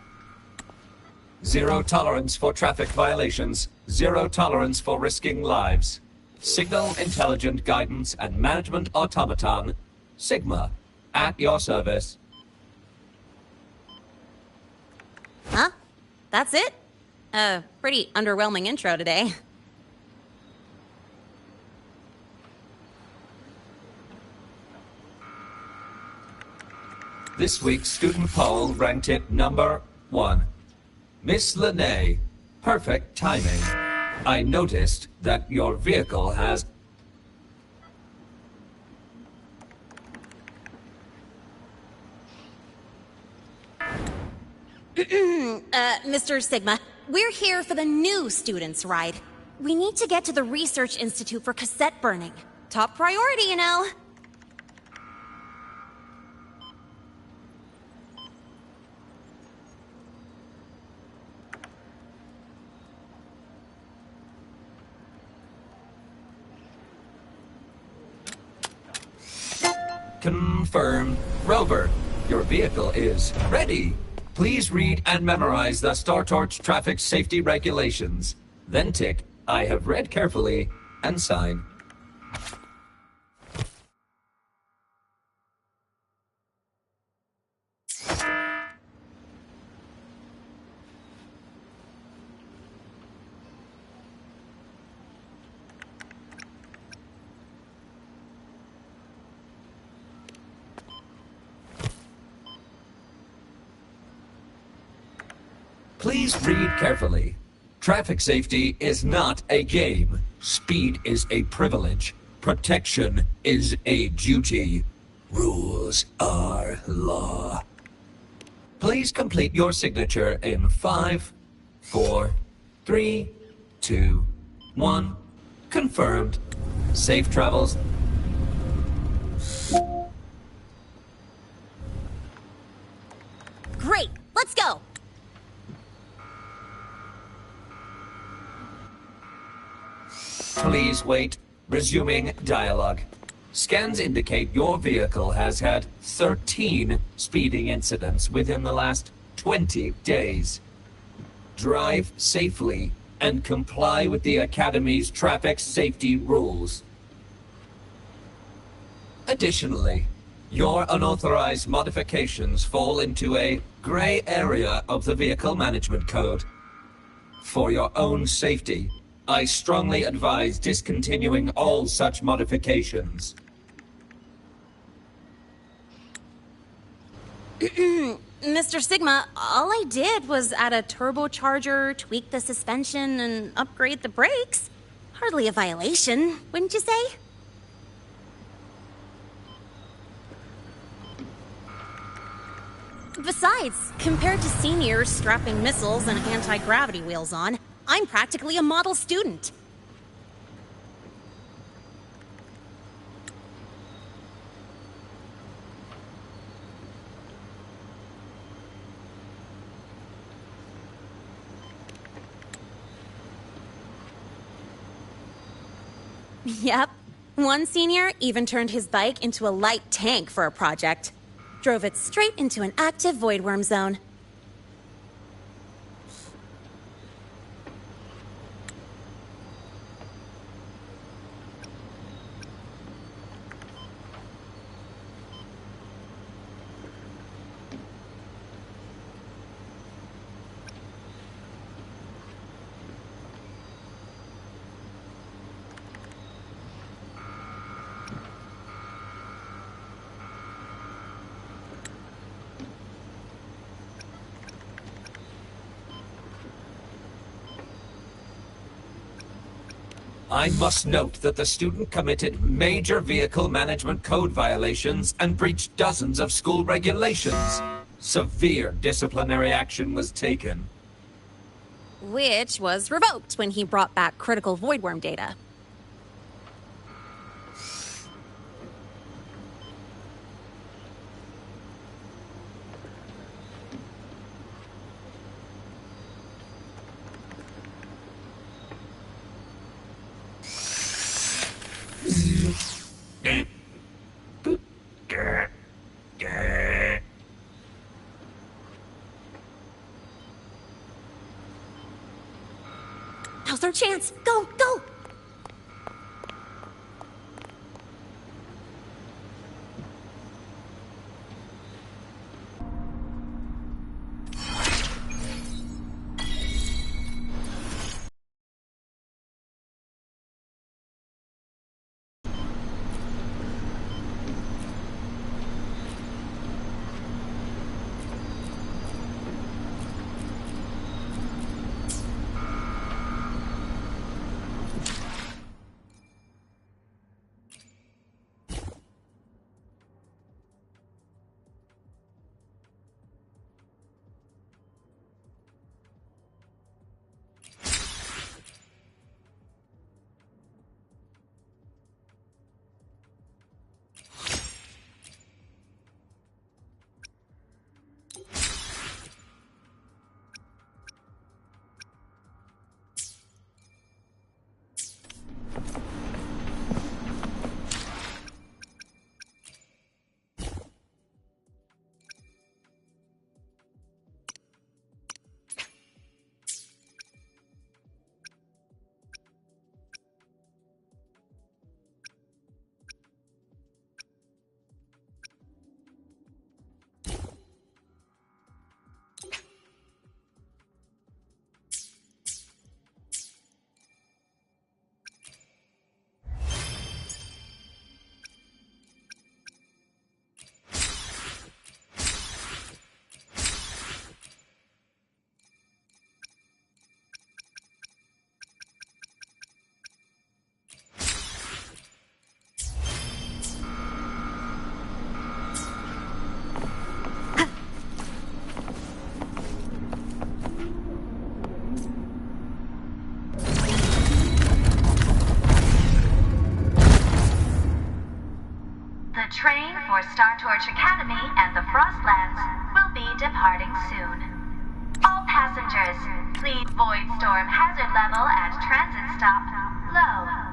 Zero tolerance for traffic violations. Zero tolerance for risking lives. Signal Intelligent Guidance and Management Automaton. Sigma. At your service. Huh? That's it? Pretty underwhelming intro today. This week's student poll ranked it number 1. Miss Lene, perfect timing. I noticed that your vehicle has... Mr. Sigma, we're here for the new students' ride. We need to get to the Research Institute for cassette burning. Top priority, you know. Confirmed. Rover, your vehicle is ready. Please read and memorize the Star Torch traffic safety regulations. Then tick, I have read carefully, and sign. Please read carefully. Traffic safety is not a game. Speed is a privilege. Protection is a duty. Rules are law. Please complete your signature in 5, 4, 3, 2, 1. Confirmed. Safe travels. Great, let's go. Please wait. Resuming dialogue. Scans indicate your vehicle has had 13 speeding incidents within the last 20 days. Drive safely and comply with the Academy's traffic safety rules. Additionally, your unauthorized modifications fall into a gray area of the Vehicle Management Code. For your own safety, I strongly advise discontinuing all such modifications. Mr. Sigma, all I did was add a turbocharger, tweak the suspension, and upgrade the brakes. Hardly a violation, wouldn't you say? Besides, compared to seniors strapping missiles and anti-gravity wheels on, I'm practically a model student. Yep. One senior even turned his bike into a light tank for a project. Drove it straight into an active voidworm zone. I must note that the student committed major vehicle management code violations and breached dozens of school regulations. Severe disciplinary action was taken. Which was revoked when he brought back critical voidworm data. Now's our chance. Go, go! The train for Star Torch Academy and the Frostlands will be departing soon. All passengers, please Void Storm hazard level at transit stop low.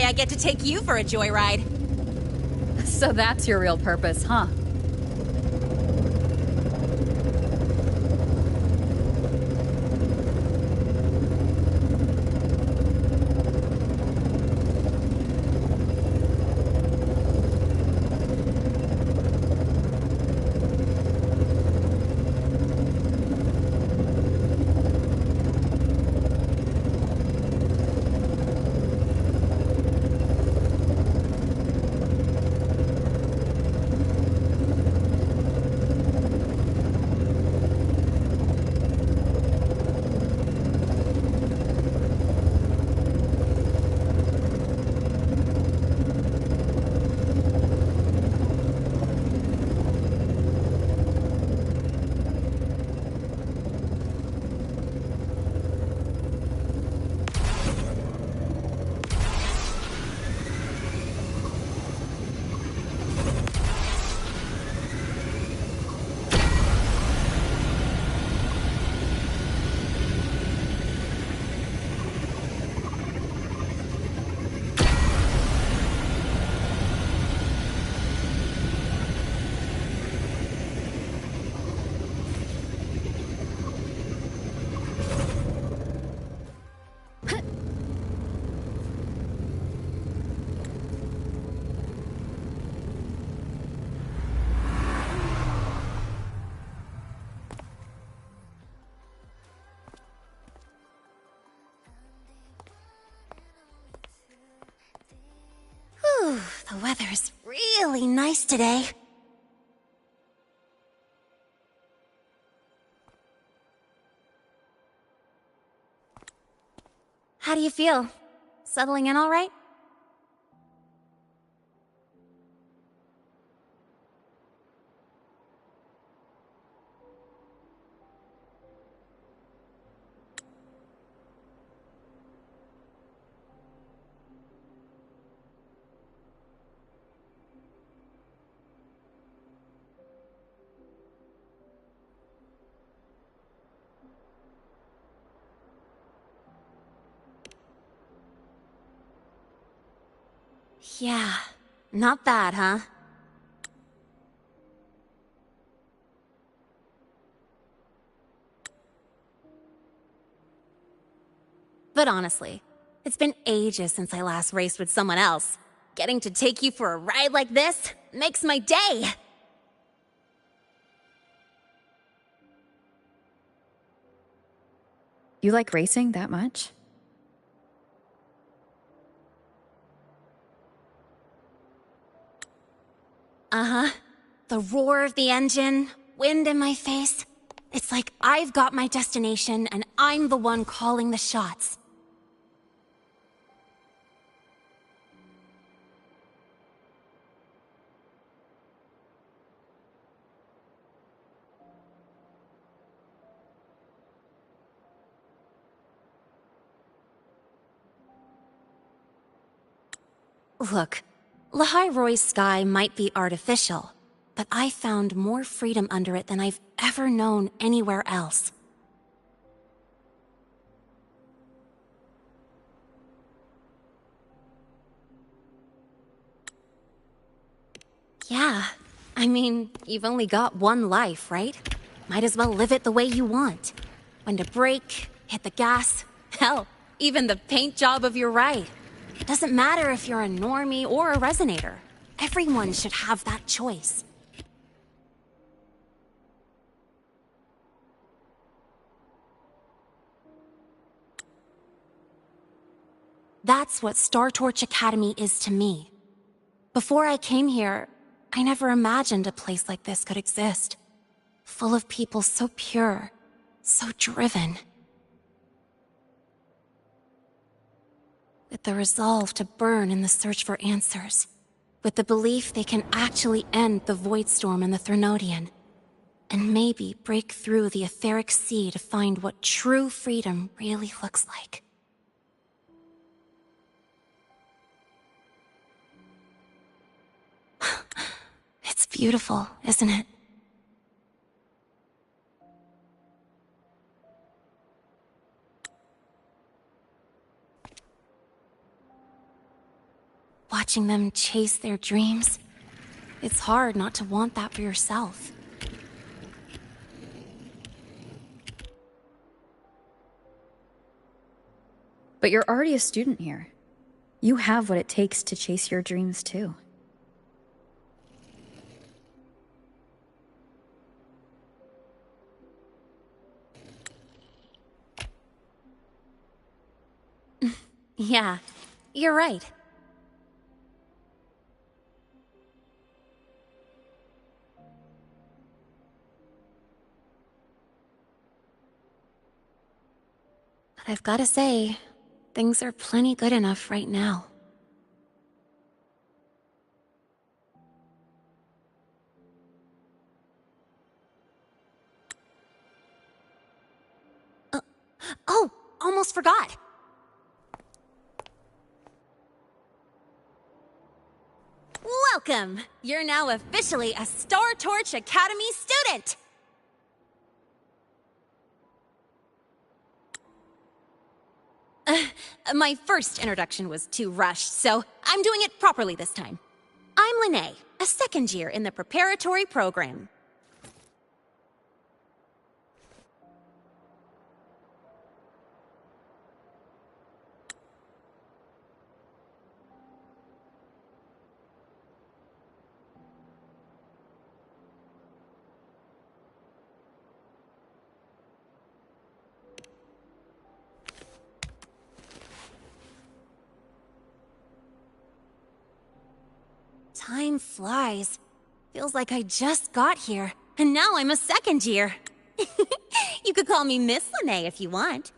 I get to take you for a joyride. So that's your real purpose, huh? weather's really nice today. How do you feel? Settling in all right? Yeah, not bad, huh? But honestly, it's been ages since I last raced with someone else. Getting to take you for a ride like this makes my day! You like racing that much? Uh-huh. The roar of the engine, wind in my face. It's like I've got my destination and I'm the one calling the shots. Look, Lahai Roy's sky might be artificial, but I found more freedom under it than I've ever known anywhere else. Yeah, I mean, you've only got one life, right? Might as well live it the way you want. When to brake, hit the gas, hell, even the paint job of your ride. Doesn't matter if you're a normie or a resonator. Everyone should have that choice. That's what Star Torch Academy is to me. Before I came here, I never imagined a place like this could exist. Full of people so pure, so driven. With the resolve to burn in the search for answers. With the belief they can actually end the Void Storm and the Threnodian. And maybe break through the etheric sea to find what true freedom really looks like. It's beautiful, isn't it? Watching them chase their dreams. It's hard not to want that for yourself. But you're already a student here. You have what it takes to chase your dreams too. Yeah, you're right. But I've gotta say, things are plenty good enough right now. Oh, almost forgot. Welcome! You're now officially a Star Torch Academy student! My first introduction was too rushed, so I'm doing it properly this time. I'm Lene, a second year in the preparatory program. Time flies. Feels like I just got here, and now I'm a second year. You could call me Miss Lene if you want.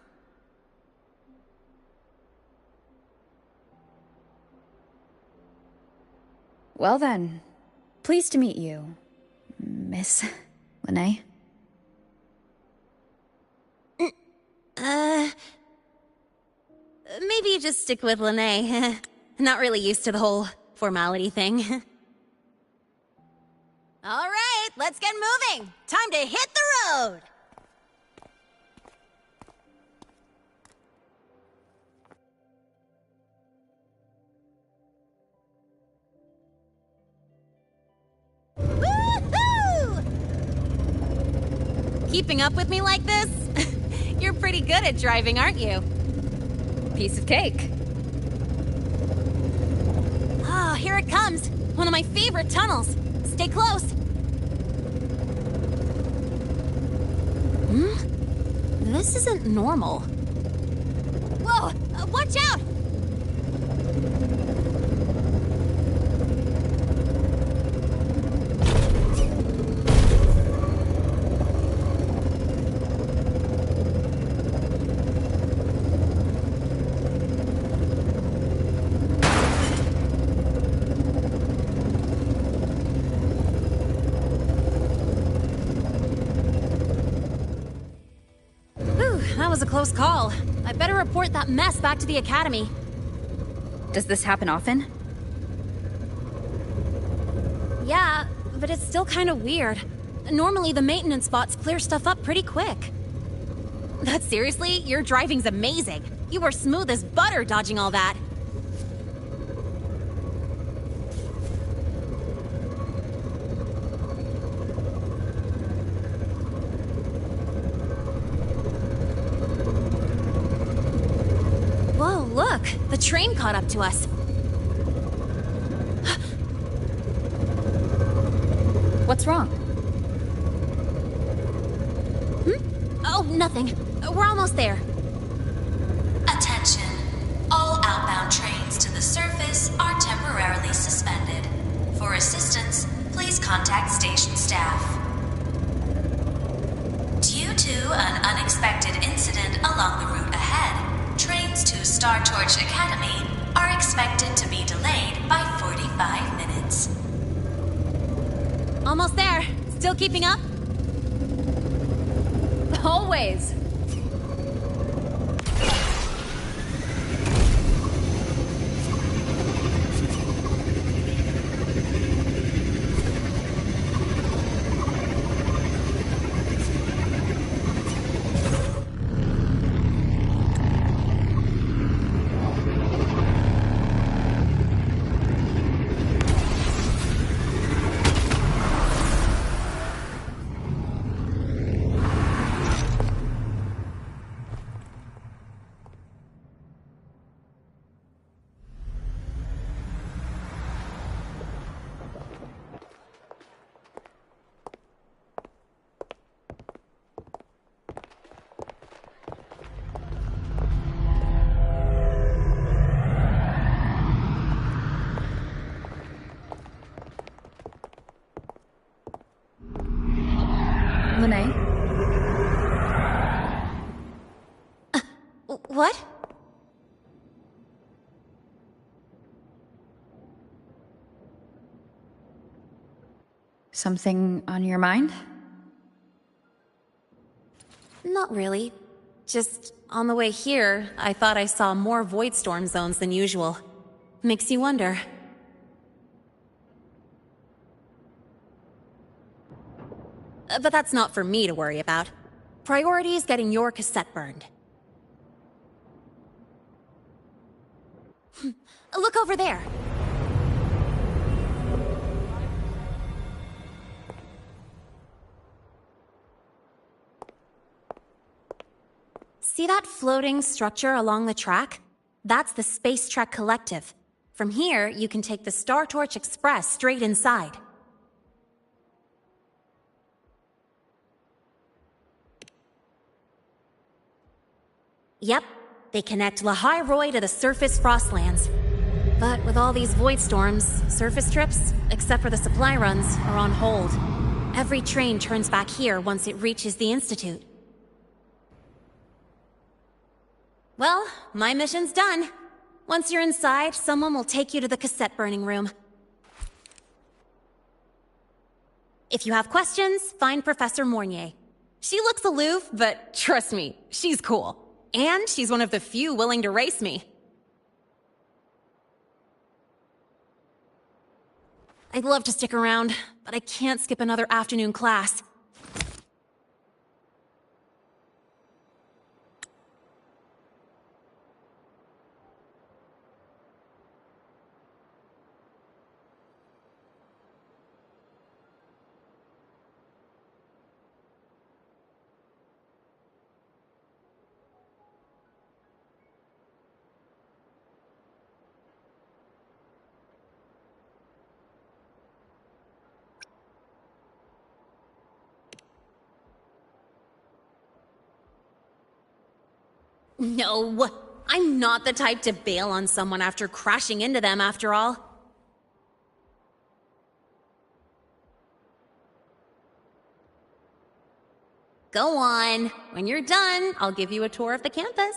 Well then, pleased to meet you, Miss Lene. Maybe just stick with Lene. Not really used to the whole formality thing. All right, let's get moving. Time to hit the road. Woohoo! Keeping up with me like this? You're pretty good at driving, aren't you? Piece of cake. Oh, here it comes. One of my favorite tunnels. Stay close. This isn't normal. Whoa! Watch out! That was a close call. I better report that mess back to the Academy. Does this happen often? Yeah, but it's still kind of weird. Normally the maintenance bots clear stuff up pretty quick. But seriously, your driving's amazing. You were smooth as butter dodging all that. Whoa, look! The train caught up to us. What's wrong? Oh, nothing. We're almost there. Attention. All outbound trains to the surface are temporarily suspended. For assistance, please contact station staff. Due to an unexpected incident along the route ahead, trains to Star Torch Academy are expected to be delayed by 45 minutes. Almost there. Still keeping up? Always. Lene? What? Something on your mind? Not really. Just on the way here, I thought I saw more void storm zones than usual. Makes you wonder. But that's not for me to worry about. Priority is getting your cassette burned. Look over there. See that floating structure along the track? That's the Space Trek Collective. From here, you can take the Star Torch Express straight inside. Yep, they connect Lahai Roy to the surface Frostlands. But with all these void storms, surface trips, except for the supply runs, are on hold. Every train turns back here once it reaches the Institute. Well, my mission's done. Once you're inside, someone will take you to the cassette burning room. If you have questions, find Professor Mornier. She looks aloof, but trust me, she's cool. And she's one of the few willing to race me. I'd love to stick around, but I can't skip another afternoon class. No, I'm not the type to bail on someone after crashing into them, after all. Go on. When you're done, I'll give you a tour of the campus.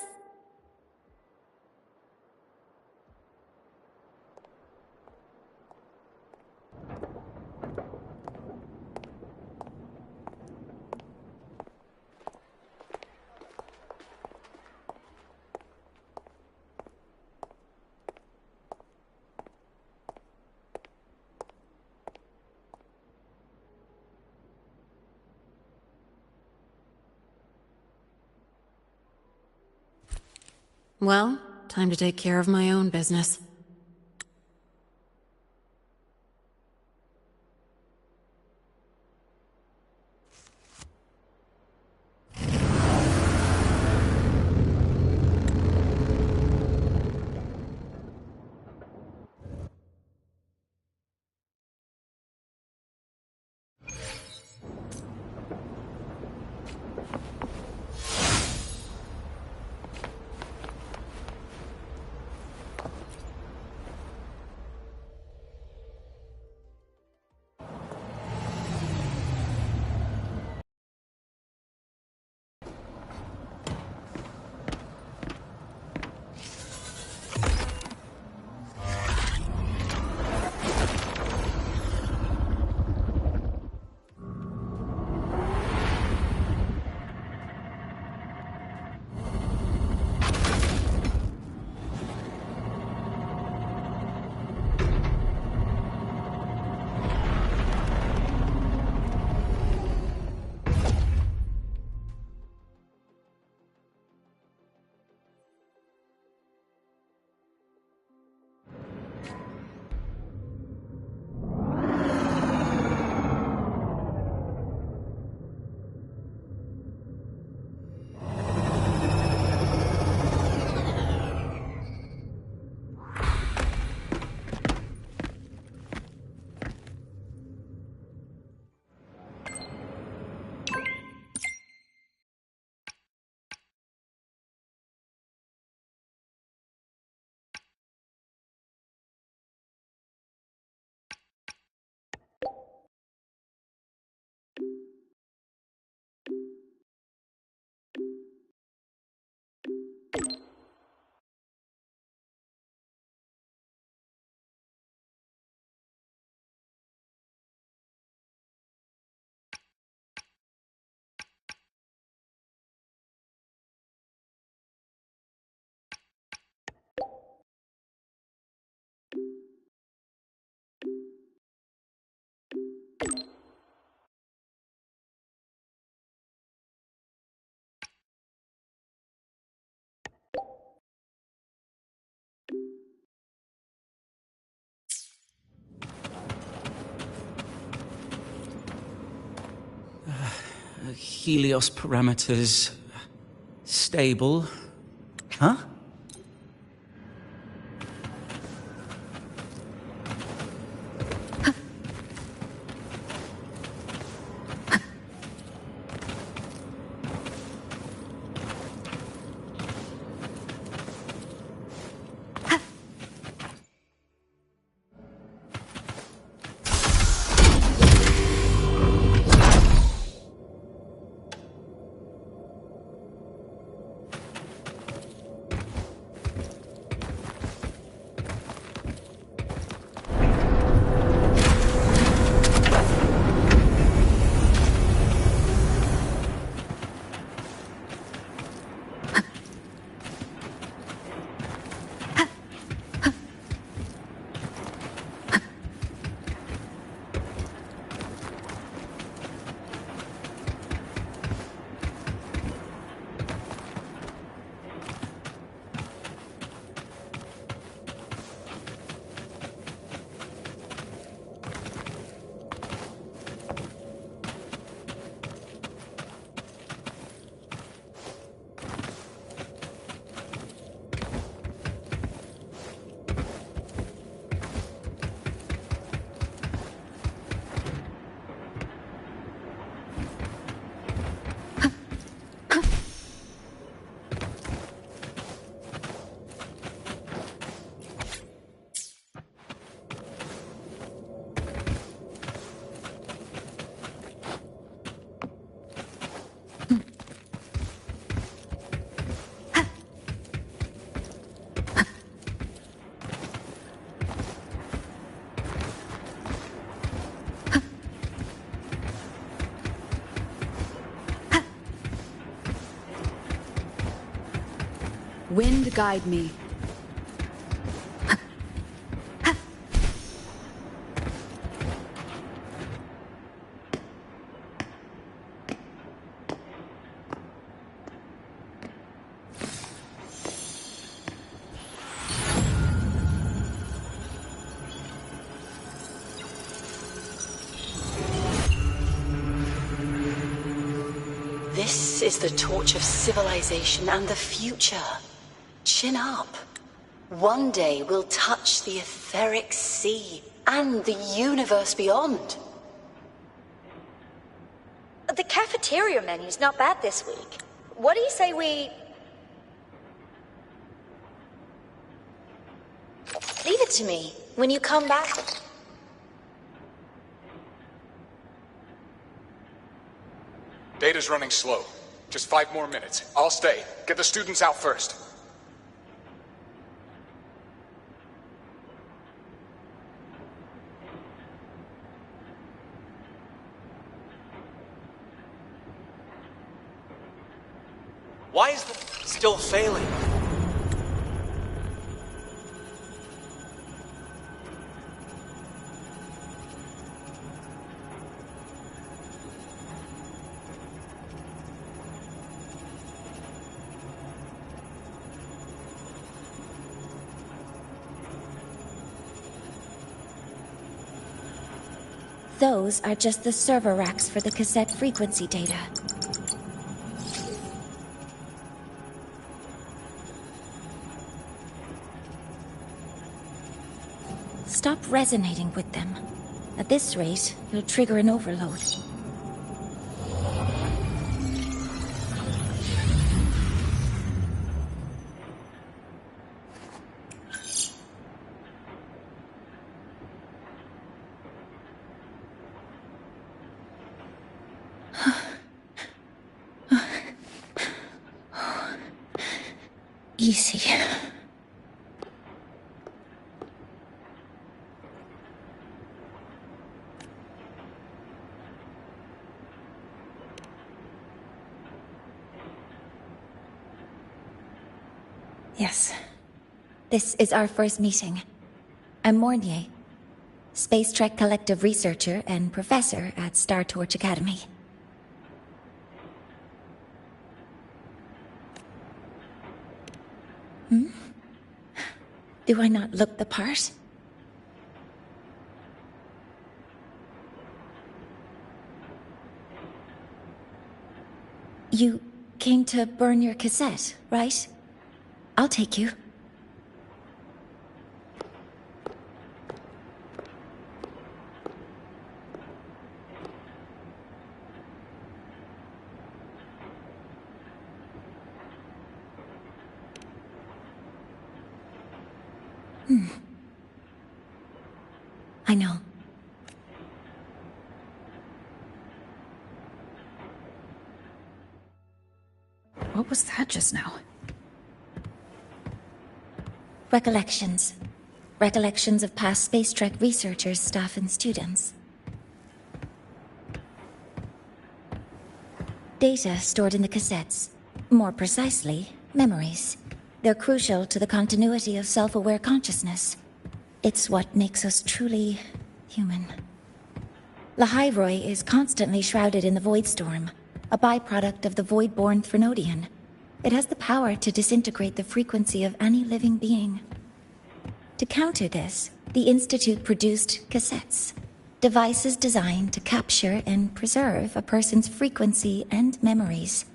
Well, time to take care of my own business. Helios parameters... stable. Huh? Wind guide me. This is the torch of civilization and the future. Chin up. One day we'll touch the etheric sea and the universe beyond. The cafeteria menu's not bad this week. What do you say we... Leave it to me. When you come back... Data's running slow. Just 5 more minutes. I'll stay. Get the students out first. Why is the still failing? Those are just the server racks for the cassette frequency data. Stop resonating with them. At this rate, you'll trigger an overload. Easy. Yes. This is our first meeting. I'm Mornier, Space Trek Collective researcher and professor at Star Torch Academy. Do I not look the part? You came to burn your cassette, right? I'll take you. I know. What was that just now? Recollections. Recollections of past Space Trek researchers, staff, and students. Data stored in the cassettes. More precisely, memories. They're crucial to the continuity of self-aware consciousness. It's what makes us truly human. Lahairoi is constantly shrouded in the Void Storm, a byproduct of the Void-born Threnodian. It has the power to disintegrate the frequency of any living being. To counter this, the Institute produced cassettes, devices designed to capture and preserve a person's frequency and memories,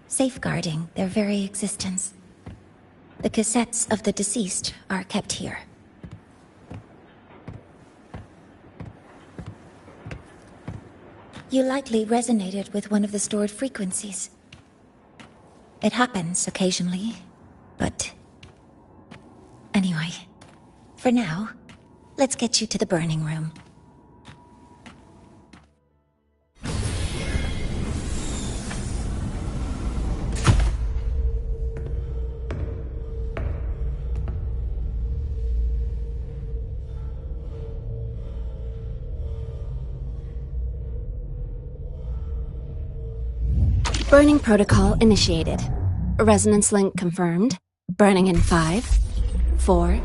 safeguarding their very existence. The cassettes of the deceased are kept here. You likely resonated with one of the stored frequencies. It happens occasionally, but... Anyway, for now, let's get you to the burning room. Burning protocol initiated. Resonance link confirmed. Burning in 5, 4,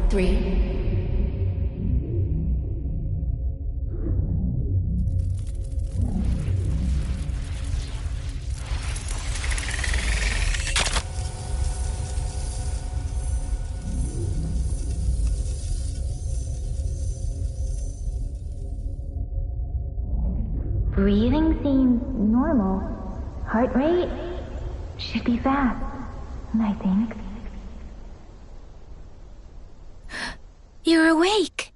3... Breathing seems normal. Heart rate should be fast, I think. You're awake!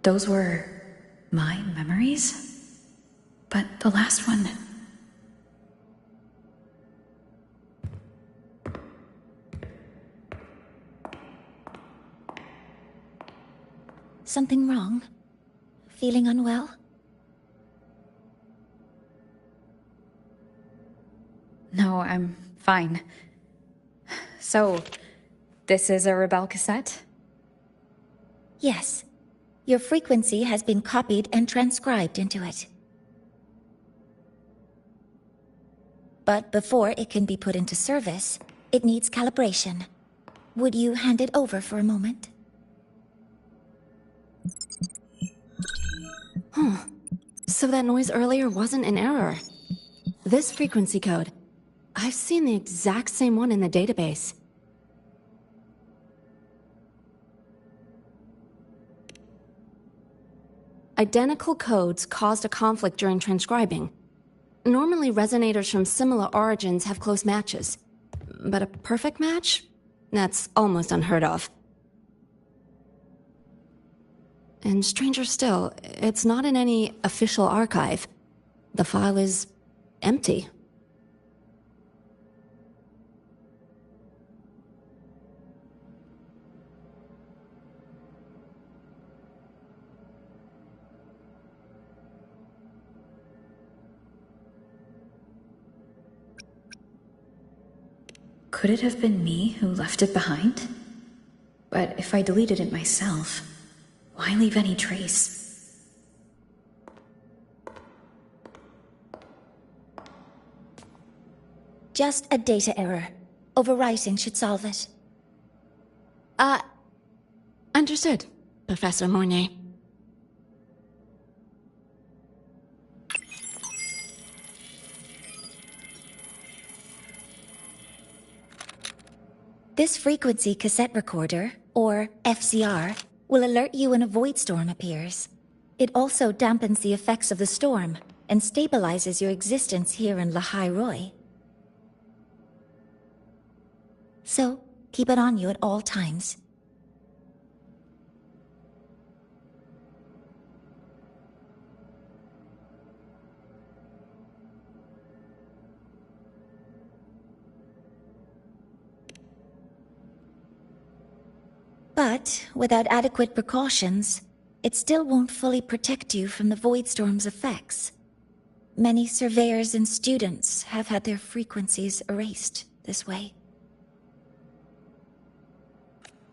Those were my memories? But the last one... Something wrong? Feeling unwell? No, I'm fine. So, this is a Rebel cassette? Yes. Your frequency has been copied and transcribed into it. But before it can be put into service, it needs calibration. Would you hand it over for a moment? Huh. So that noise earlier wasn't an error. This frequency code, I've seen the exact same one in the database. Identical codes caused a conflict during transcribing. Normally, resonators from similar origins have close matches. But a perfect match? That's almost unheard of. And stranger still, it's not in any official archive. The file is empty. Could it have been me who left it behind? But if I deleted it myself, why leave any trace? Just a data error. Overwriting should solve it. Understood, Professor Mornay. This frequency cassette recorder, or FCR, will alert you when a void storm appears. It also dampens the effects of the storm and stabilizes your existence here in Lahai Roy. So, keep it on you at all times. But, without adequate precautions, it still won't fully protect you from the Void Storm's effects. Many surveyors and students have had their frequencies erased this way.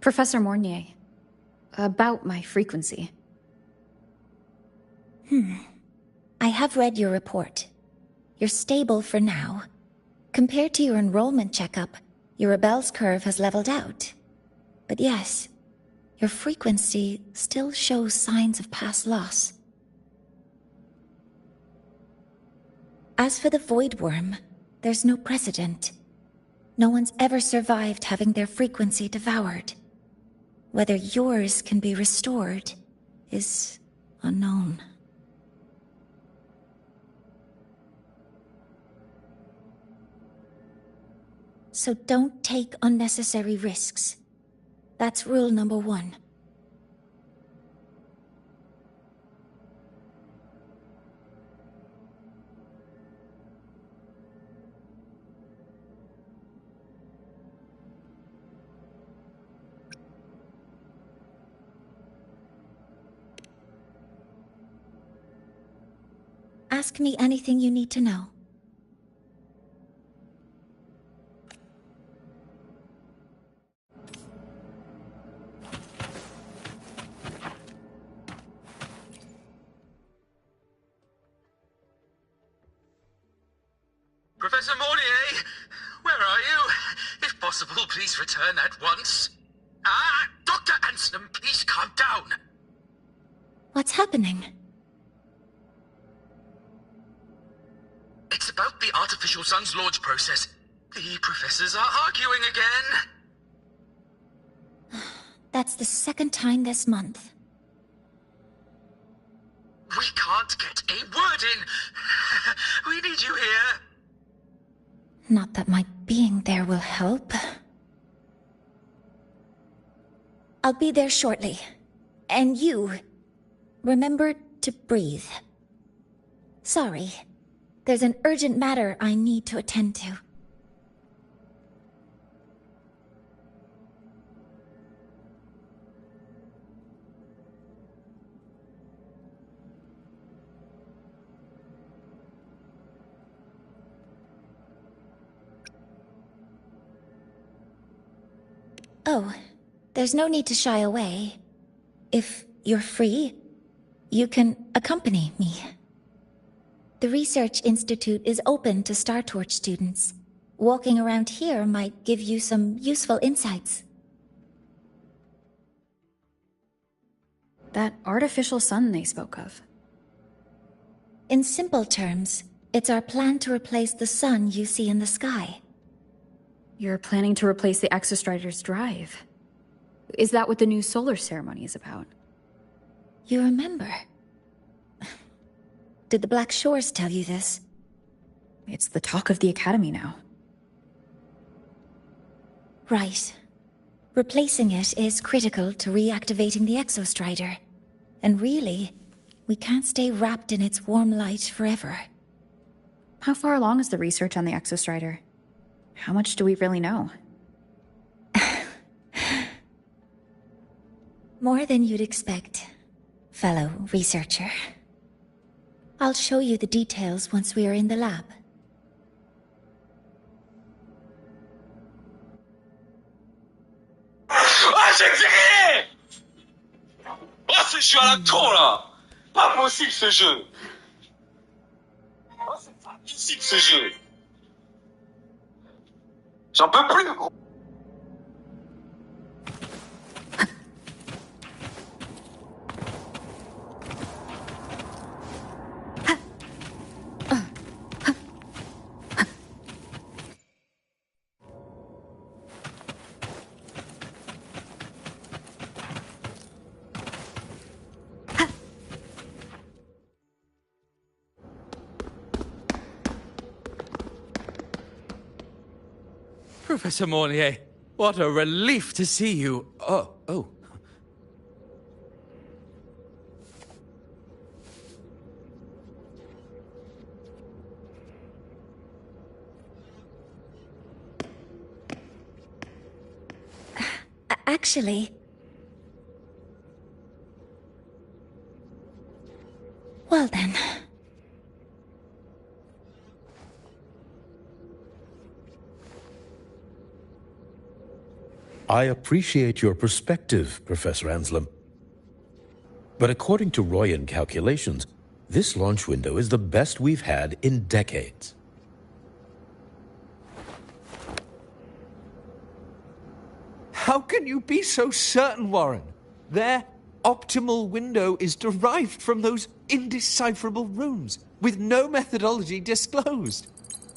Professor Mornier, about my frequency. I have read your report. You're stable for now. Compared to your enrollment checkup, your rebel's curve has leveled out. But yes, your frequency still shows signs of past loss. As for the Void Worm, there's no precedent. No one's ever survived having their frequency devoured. Whether yours can be restored is unknown. So don't take unnecessary risks. That's rule number 1. Ask me anything you need to know. Professor Mornier, where are you? If possible, please return at once. Dr. Anselm, please calm down. What's happening? It's about the artificial sun's launch process. The professors are arguing again. That's the second time this month. We can't get a word in. We need you here. Not that my being there will help. I'll be there shortly. And you, remember to breathe. Sorry. There's an urgent matter I need to attend to. Oh, there's no need to shy away. If you're free, you can accompany me. The Research Institute is open to Star Torch students. Walking around here might give you some useful insights. That artificial sun they spoke of. In simple terms, it's our plan to replace the sun you see in the sky. You're planning to replace the Exostrider's drive. Is that what the new solar ceremony is about? You remember? Did the Black Shores tell you this? It's the talk of the Academy now. Right. Replacing it is critical to reactivating the Exostrider. And really, we can't stay wrapped in its warm light forever. How far along is the research on the Exostrider? How much do we really know? More than you'd expect, fellow researcher. I'll show you the details once we are in the lab. j'ai tiré! Oh, ce jeu à la con, là! Pas possible, ce jeu! Oh, c'est pas possible, ce jeu! J'en peux plus, gros! Professor Mornier, what a relief to see you. Oh. Actually... Well then... I appreciate your perspective, Professor Anselm. But according to Royan calculations, this launch window is the best we've had in decades. How can you be so certain, Warren? Their optimal window is derived from those indecipherable runes, with no methodology disclosed.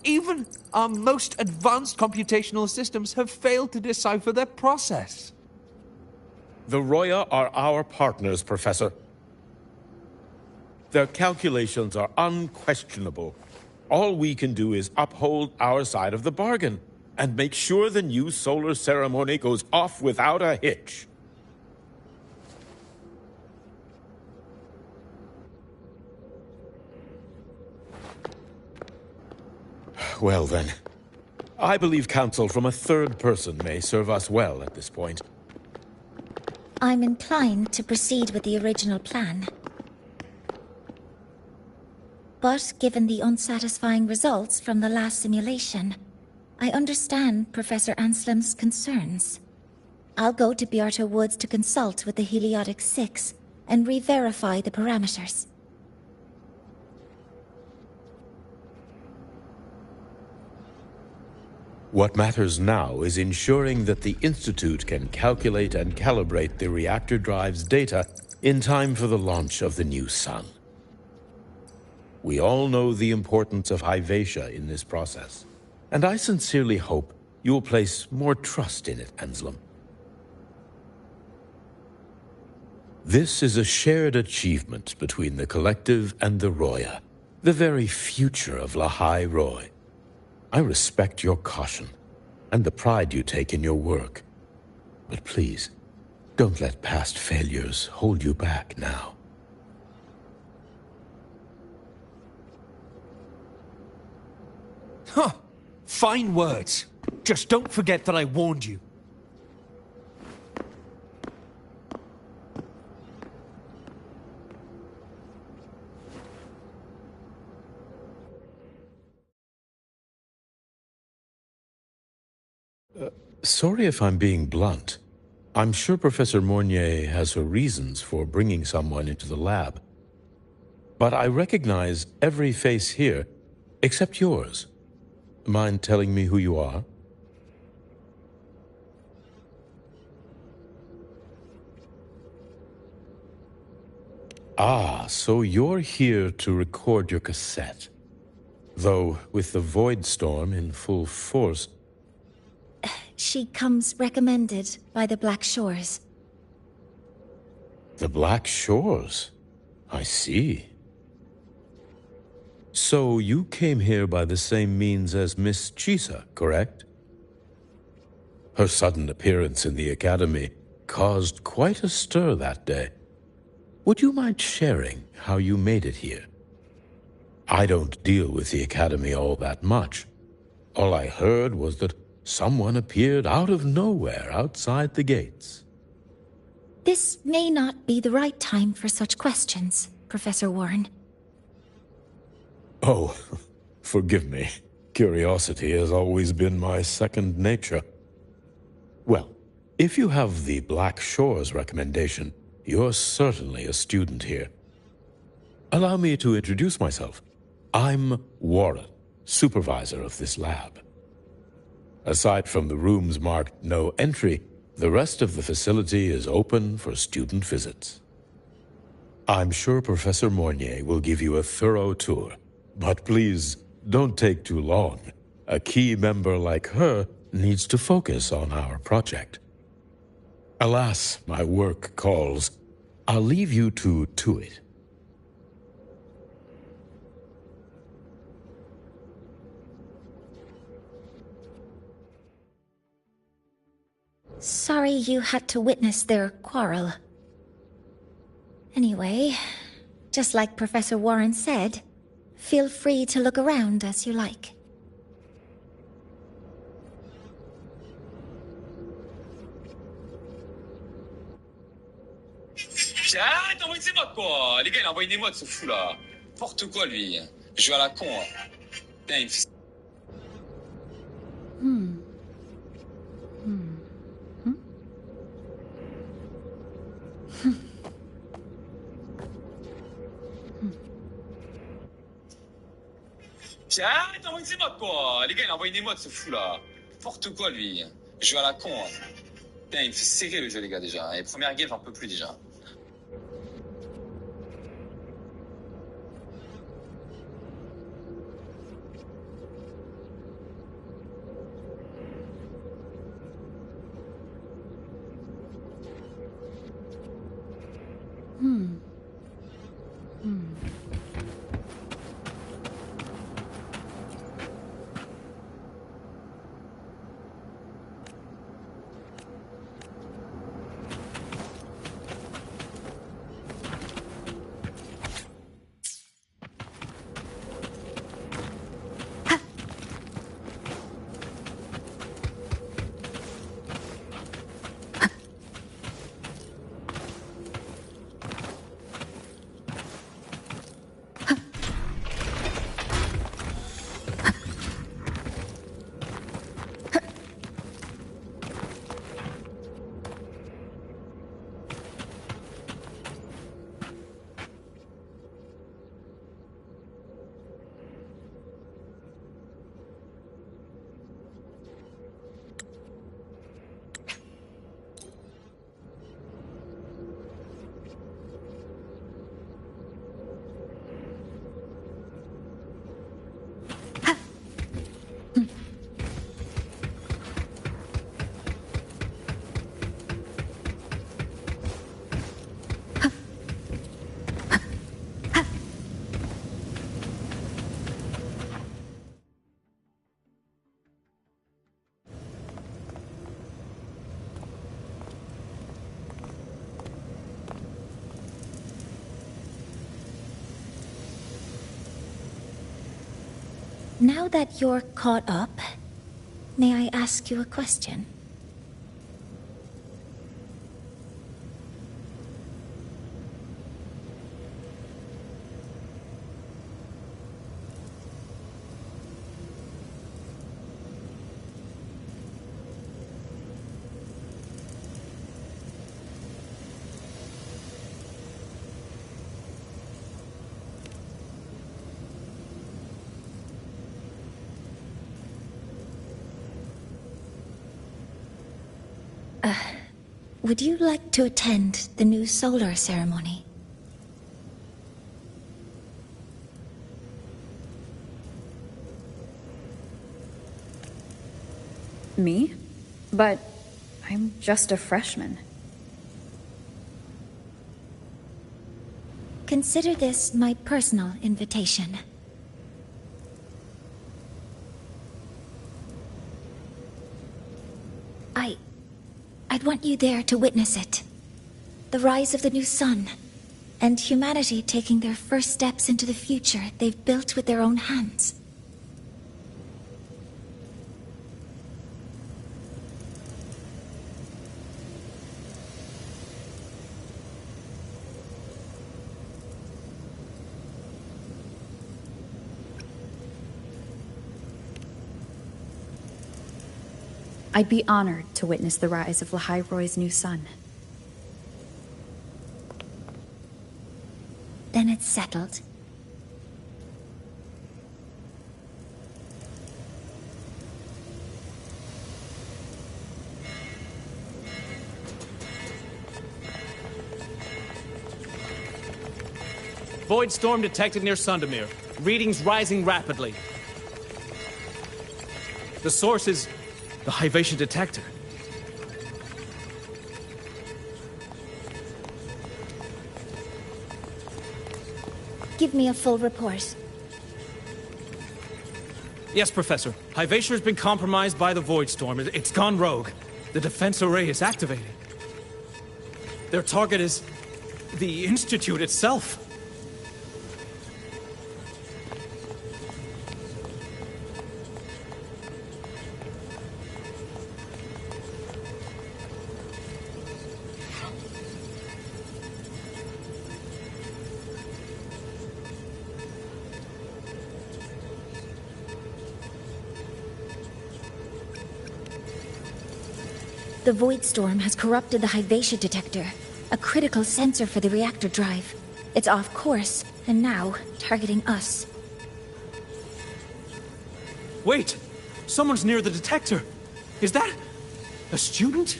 Even our most advanced computational systems have failed to decipher their process. The Roya are our partners, Professor. Their calculations are unquestionable. All we can do is uphold our side of the bargain and make sure the new solar ceremony goes off without a hitch. Well then, I believe counsel from a third person may serve us well at this point. I'm inclined to proceed with the original plan. But given the unsatisfying results from the last simulation, I understand Professor Anselm's concerns. I'll go to Beata Woods to consult with the Heliotic Six and re-verify the parameters. What matters now is ensuring that the Institute can calculate and calibrate the reactor drive's data in time for the launch of the new sun. We all know the importance of Hyvatia in this process, and I sincerely hope you will place more trust in it, Anselm. This is a shared achievement between the Collective and the Roya, the very future of Lahai Roy. I respect your caution and the pride you take in your work. But please, don't let past failures hold you back now. Huh. Fine words. Just don't forget that I warned you. Sorry if I'm being blunt. I'm sure Professor Mornier has her reasons for bringing someone into the lab. But I recognize every face here, except yours. Mind telling me who you are? Ah, so you're here to record your cassette. Though, with the Void Storm in full force... She comes recommended by the Black Shores. The Black Shores? I see. So you came here by the same means as Miss Chisa, correct? Her sudden appearance in the Academy caused quite a stir that day. Would you mind sharing how you made it here? I don't deal with the Academy all that much. All I heard was that someone appeared out of nowhere outside the gates. This may not be the right time for such questions, Professor Warren. Oh, forgive me. Curiosity has always been my second nature. Well, If you have the Black Shores recommendation, you're certainly a student here. Allow me to introduce myself. I'm Warren, supervisor of this lab. Aside from the rooms marked no entry, the rest of the facility is open for student visits. I'm sure Professor Mornier will give you a thorough tour, but please don't take too long. A key member like her needs to focus on our project. Alas, my work calls. I'll leave you to it. Sorry you had to witness their quarrel. Anyway, just like Professor Warren said, feel free to look around as you like. Arrête d'envoyer ses modes, quoi. Les gars, il envoie des modes, ce fou, là. N'importe quoi, lui. Je joue à la con, hein. Putain, il me fait... Arrête d'envoyer ses modes, quoi. Les gars, il envoie des modes, ce fou, là. N'importe quoi, lui. Je joue à la con, hein. Putain, il me fait serrer le jeu, les gars, déjà. Et première game, j'en peux plus, déjà. Now that you're caught up, may I ask you a question? Would you like to attend the new solar ceremony? Me? But I'm just a freshman. Consider this my personal invitation. I'd want you there to witness it. The rise of the new sun, and humanity taking their first steps into the future they've built with their own hands. I'd be honored to witness the rise of Lahai-Roy's new son. Then it's settled. Void storm detected near Sundamir. Readings rising rapidly. The source is the Hivation detector. Give me a full report. Yes, Professor. Hivation has been compromised by the Void Storm. It's gone rogue. The defense array is activating. Their target is the Institute itself. The Void Storm has corrupted the Hivation detector, a critical sensor for the reactor drive. It's off course, and now targeting us. Wait! Someone's near the detector! Is that a student?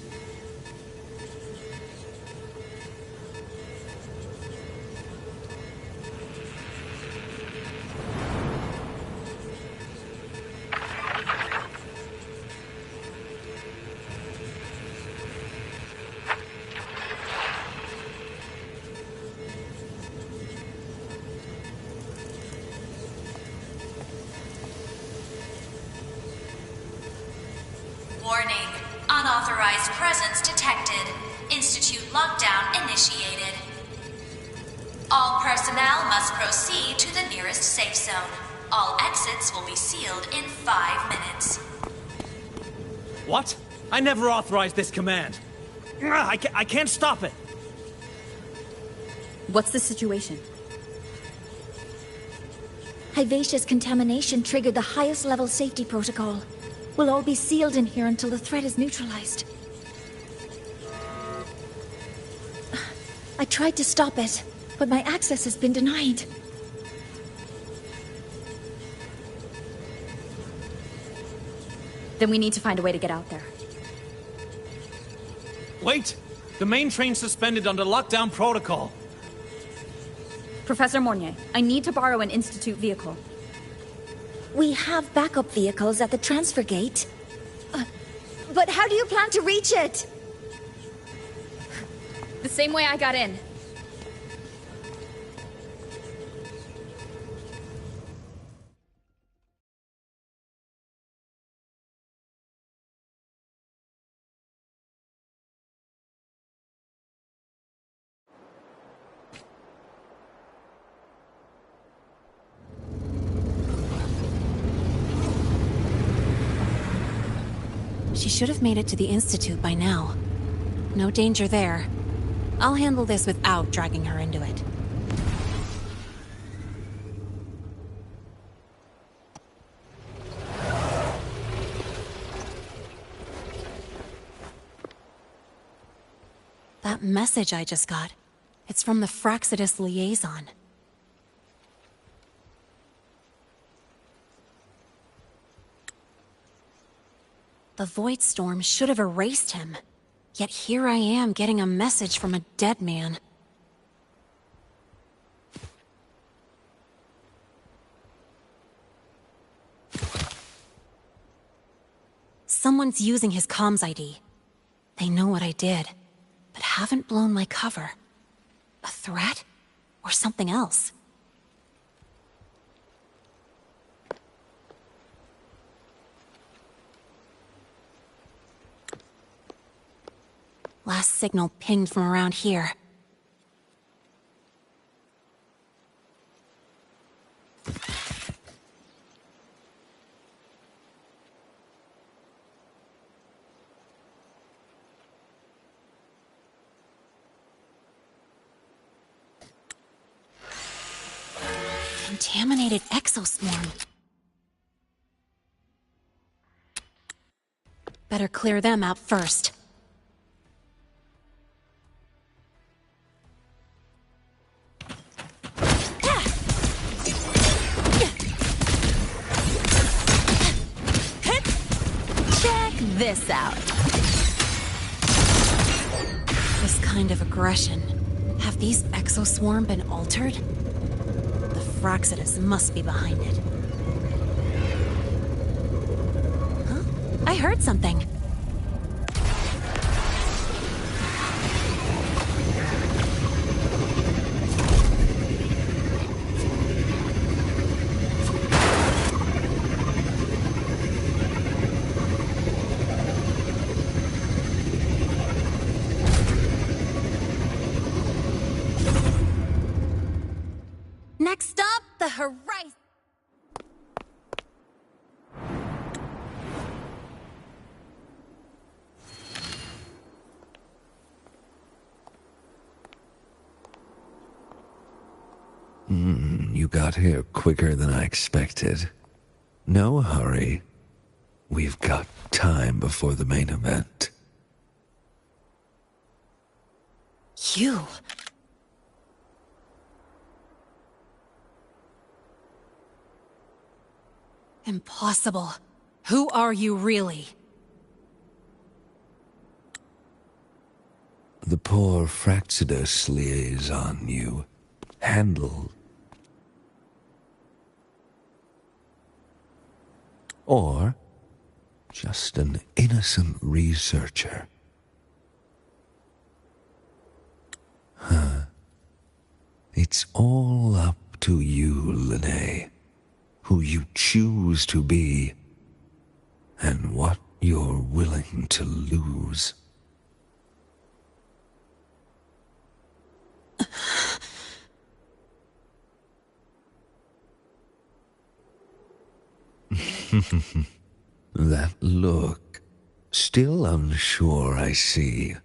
Warning. Unauthorized presence detected. Institute lockdown initiated. All personnel must proceed to the nearest safe zone. All exits will be sealed in 5 minutes. What? I never authorized this command. I can't stop it. What's the situation? Hivatia's contamination triggered the highest level safety protocol. We'll all be sealed in here until the threat is neutralized. I tried to stop it, but my access has been denied. Then we need to find a way to get out there. Wait! The main train's suspended under lockdown protocol. Professor Mornier, I need to borrow an Institute vehicle. We have backup vehicles at the transfer gate. But how do you plan to reach it? The same way I got in. She should have made it to the Institute by now. No danger there. I'll handle this without dragging her into it. That message I just got, it's from the Fraxidus liaison. The Void Storm should have erased him. Yet here I am getting a message from a dead man. Someone's using his comms ID. They know what I did, but haven't blown my cover. A threat? Or something else? Last signal pinged from around here. Contaminated exoswarm. Better clear them out first. Check this out. This kind of aggression. Have these exoswarm been altered? The Fraxidus must be behind it. Huh? I heard something. Next up, the horizon. You got here quicker than I expected. No hurry. We've got time before the main event. You... Impossible. Who are you really? The poor Fraxidus liaison you handled. Or just an innocent researcher. Huh. It's all up to you, Lene. Who you choose to be, and what you're willing to lose. That look. Still unsure, I see.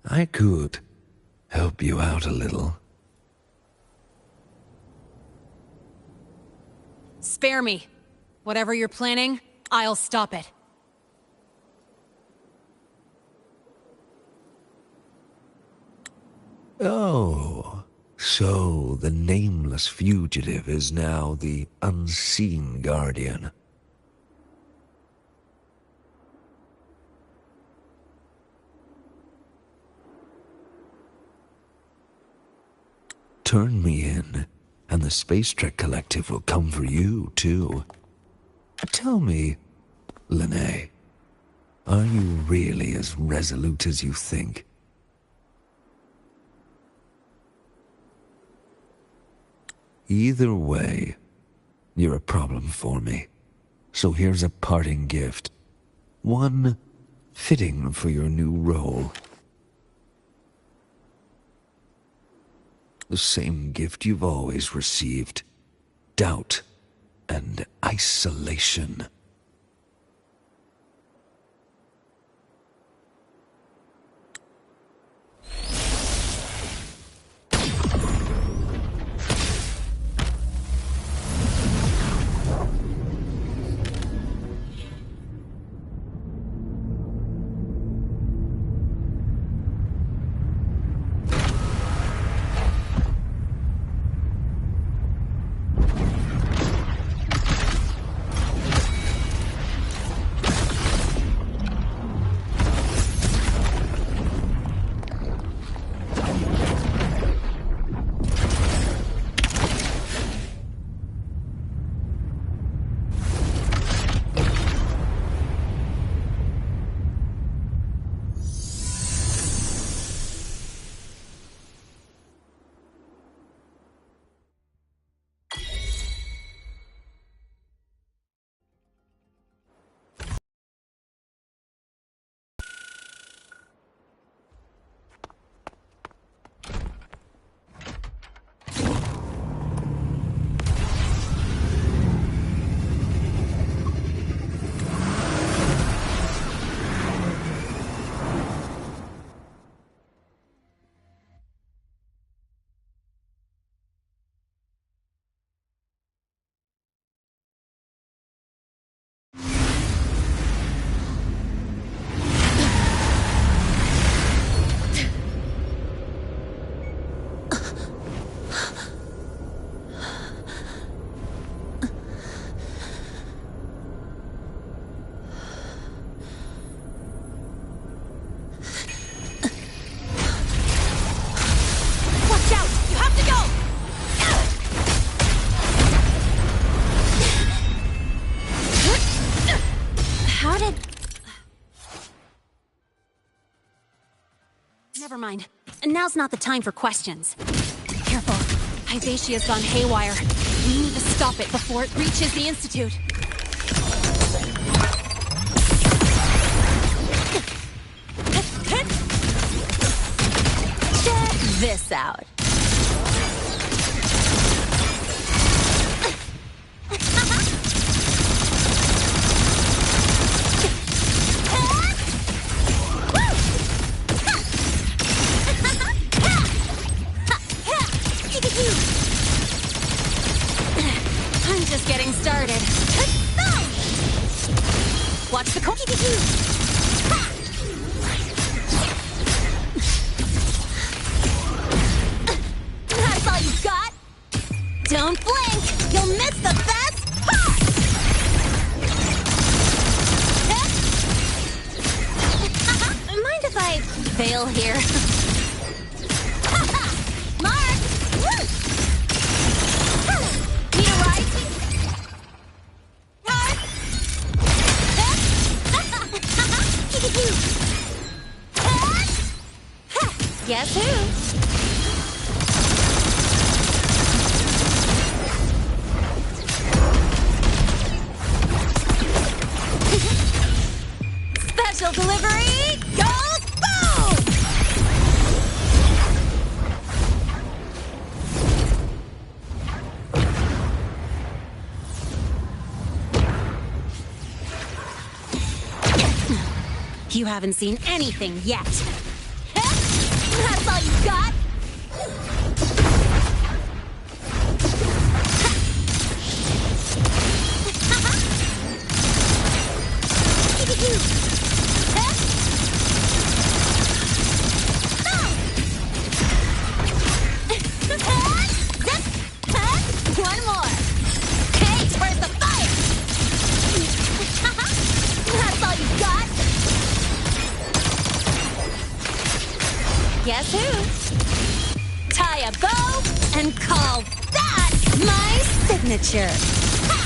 I could help you out a little. Spare me. Whatever you're planning, I'll stop it. Oh, so the nameless fugitive is now the unseen guardian. Turn me in, and the Space Trek Collective will come for you, too. Tell me, Lene, are you really as resolute as you think? Either way, you're a problem for me. So here's a parting gift. One fitting for your new role. The same gift you've always received. Doubt and isolation. Never mind. Now's not the time for questions. Careful. Hyvatia's gone haywire. We need to stop it before it reaches the Institute. Check this out. I'm just getting started. Watch the cookie. That's all you got? Don't blink! You'll miss the best part! Mind if I fail here? Mark! Need a ride? Guess who? Special delivery goes boom! You haven't seen anything yet. That's all you got? One more. Hey, where's the fire? That's all you got? Guess who? Tie a bow and call that my signature. Ha!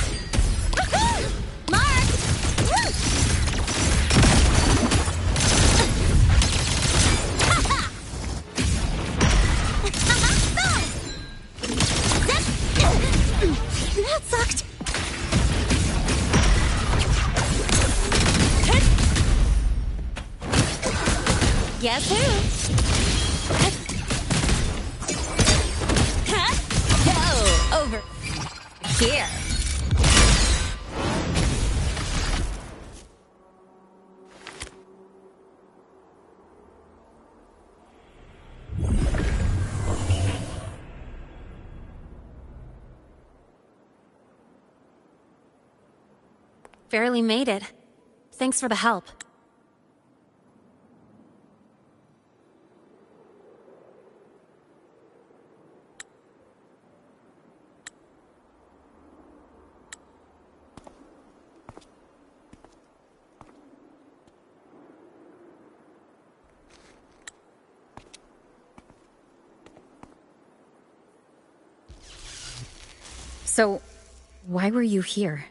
Woohoo! Mark! Woo! Ha-ha! That sucked. Guess who? Go over here. Barely made it. Thanks for the help. So, why were you here?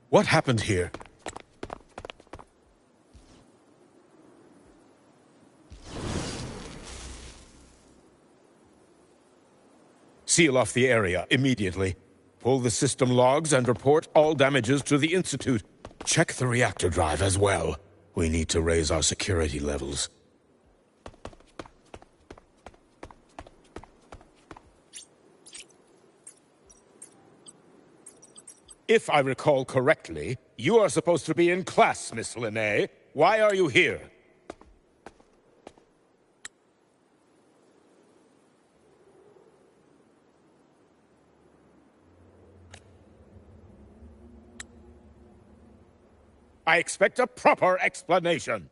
What happened here? Seal off the area immediately. Pull the system logs and report all damages to the Institute. Check the reactor drive as well. We need to raise our security levels. If I recall correctly, you are supposed to be in class, Miss Linnae. Why are you here? I expect a proper explanation.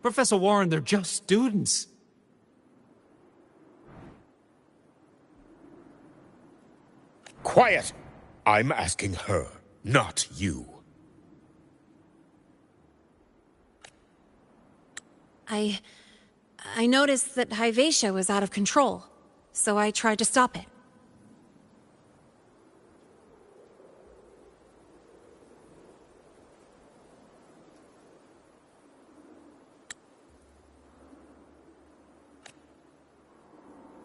Professor Warren, they're just students. Quiet! I'm asking her. not you. I noticed that Hyvatia was out of control, so I tried to stop it.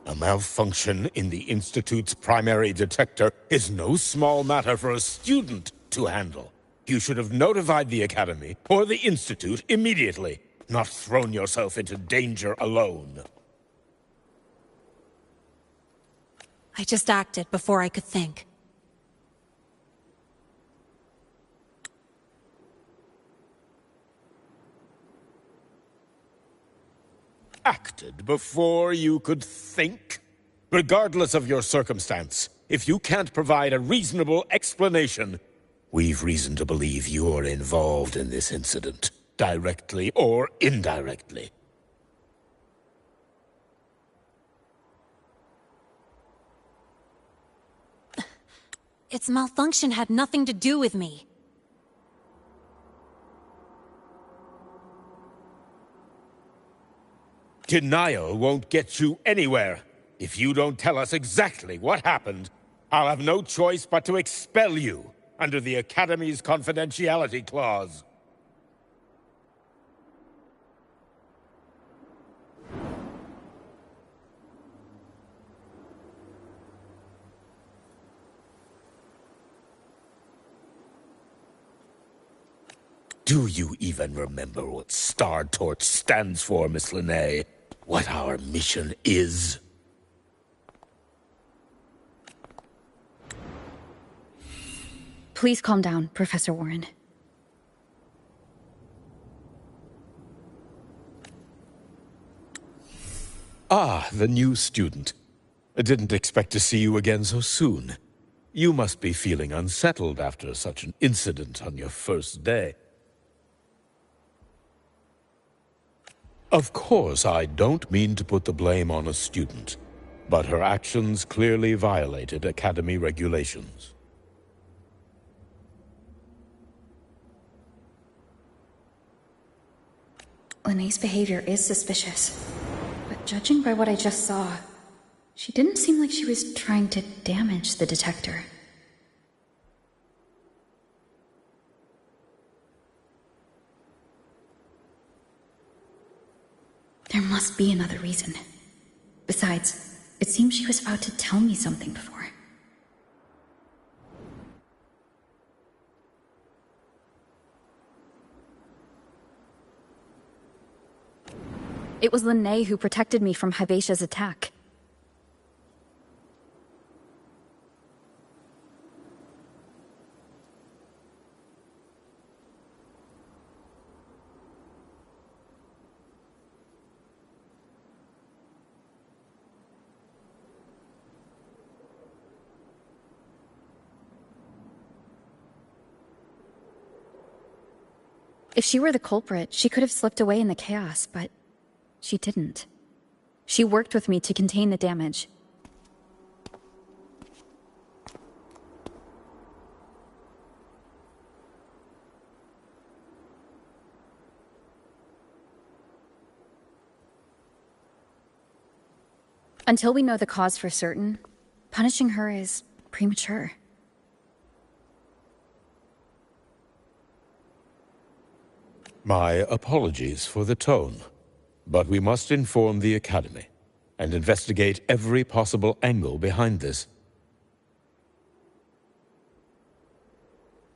A malfunction in the Institute's primary detector is no small matter for a student to handle. You should have notified the Academy or the Institute immediately, not thrown yourself into danger alone. I just acted before I could think. Acted before you could think? Regardless of your circumstance, if you can't provide a reasonable explanation, we've reason to believe you're involved in this incident, directly or indirectly. Its malfunction had nothing to do with me. Denial won't get you anywhere. If you don't tell us exactly what happened, I'll have no choice but to expel you under the Academy's confidentiality clause. Do you even remember what Star Torch stands for, Miss Linnae? What our mission is? Please calm down, Professor Warren. Ah, the new student. I didn't expect to see you again so soon. You must be feeling unsettled after such an incident on your first day. Of course, I don't mean to put the blame on a student, but her actions clearly violated Academy regulations. Linnae's behavior is suspicious, but judging by what I just saw, she didn't seem like she was trying to damage the detector. There must be another reason. Besides, it seems she was about to tell me something before. It was Linnae who protected me from Hyvatia's attack. If she were the culprit, she could have slipped away in the chaos, but she didn't. She worked with me to contain the damage. Until we know the cause for certain, punishing her is premature. My apologies for the tone, but we must inform the Academy and investigate every possible angle behind this.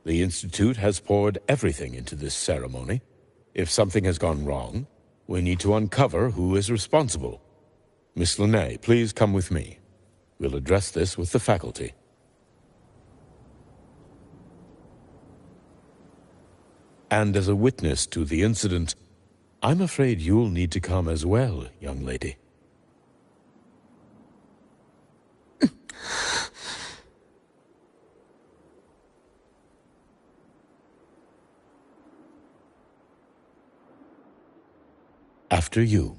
The Institute has poured everything into this ceremony. If something has gone wrong, we need to uncover who is responsible. Miss Linnae, please come with me. We'll address this with the faculty. And as a witness to the incident, I'm afraid you'll need to come as well, young lady. After you.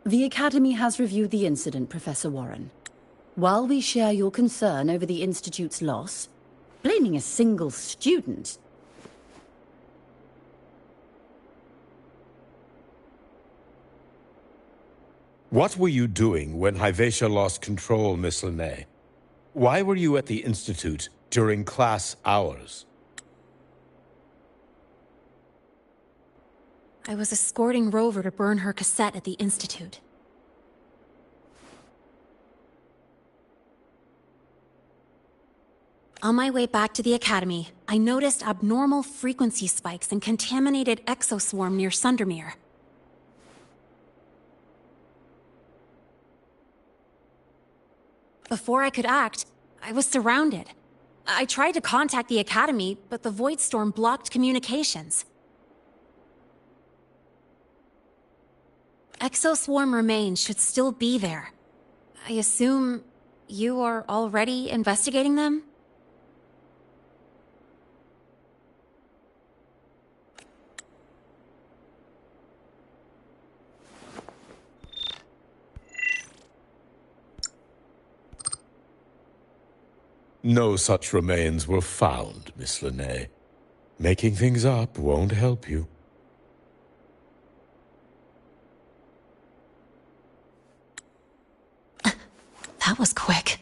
The Academy has reviewed the incident, Professor Warren. While we share your concern over the Institute's loss, blaming a single student... What were you doing when Hyvatia lost control, Miss Linnae? Why were you at the Institute during class hours? I was escorting Rover to burn her cassette at the Institute. On my way back to the Academy, I noticed abnormal frequency spikes and contaminated exoswarm near Sundermere. Before I could act, I was surrounded. I tried to contact the Academy, but the Void Storm blocked communications. Exoswarm remains should still be there. I assume you are already investigating them? No such remains were found, Miss Linnae. Making things up won't help you. That was quick.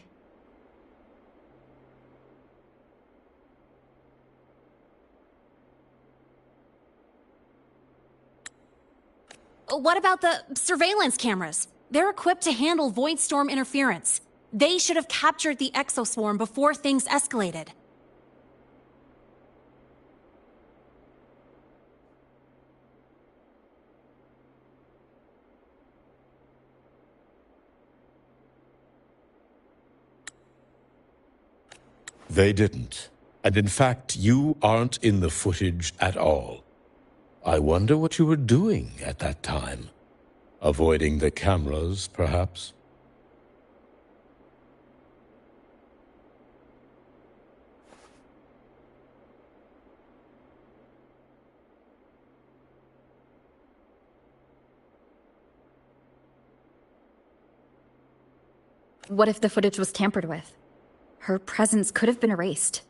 What about the surveillance cameras? They're equipped to handle Void Storm interference. They should have captured the exoswarm before things escalated. They didn't. And in fact, you aren't in the footage at all. I wonder what you were doing at that time. Avoiding the cameras, perhaps? What if the footage was tampered with? Her presence could have been erased.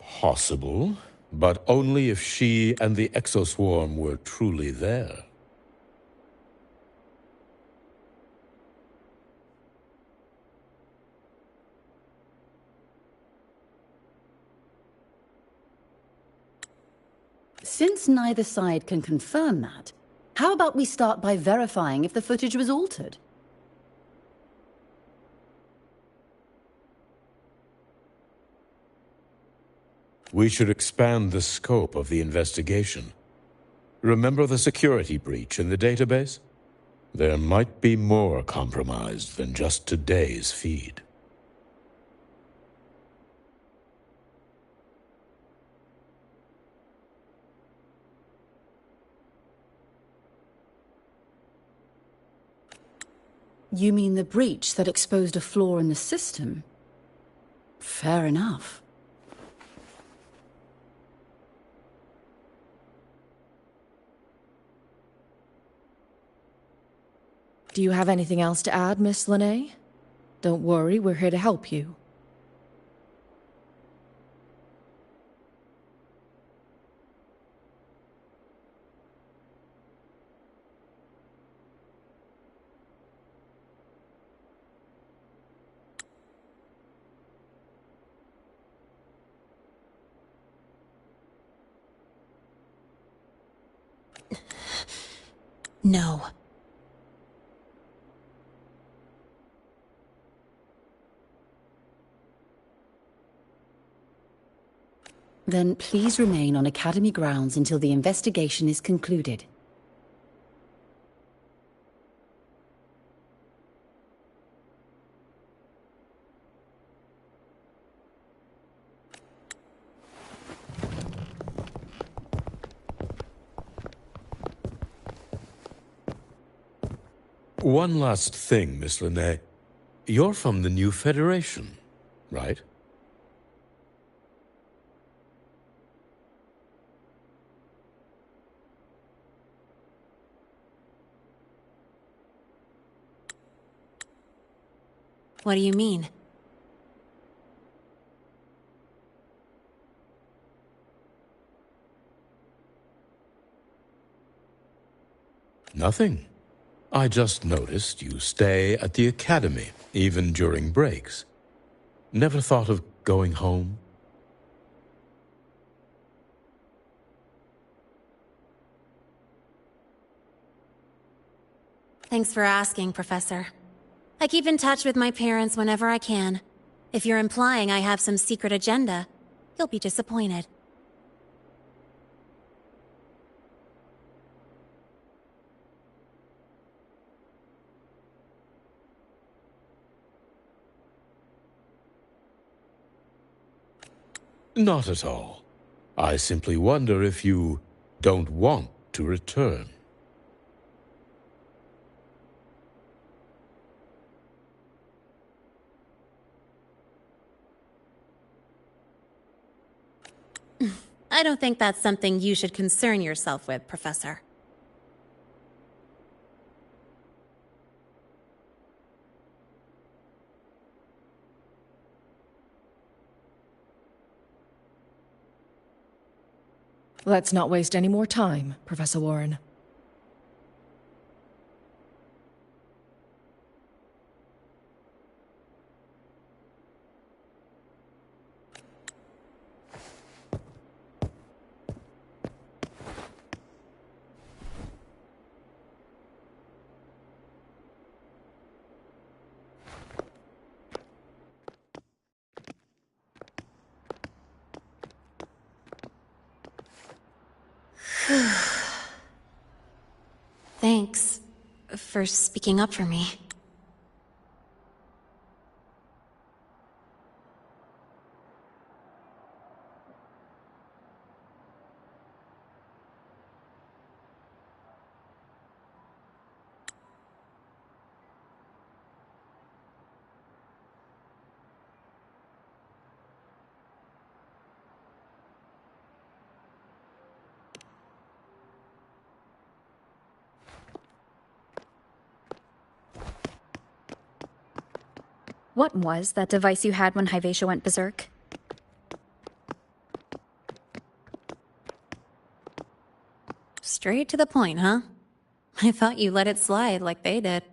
Possible, but only if she and the exoswarm were truly there. Since neither side can confirm that, how about we start by verifying if the footage was altered? We should expand the scope of the investigation. Remember the security breach in the database? There might be more compromised than just today's feed. You mean the breach that exposed a flaw in the system? Fair enough. Do you have anything else to add, Miss Linnae? Don't worry, we're here to help you. No. Then please remain on Academy grounds until the investigation is concluded. One last thing, Miss Linnae. You're from the new Federation, right? What do you mean? Nothing. I just noticed you stay at the academy, even during breaks. Never thought of going home? Thanks for asking, Professor. I keep in touch with my parents whenever I can. If you're implying I have some secret agenda, you'll be disappointed. Not at all. I simply wonder if you don't want to return. I don't think that's something you should concern yourself with, Professor. Let's not waste any more time, Professor Warren. Thanks for speaking up for me. What was that device you had when Hyvatia went berserk? Straight to the point, huh? I thought you let it slide like they did.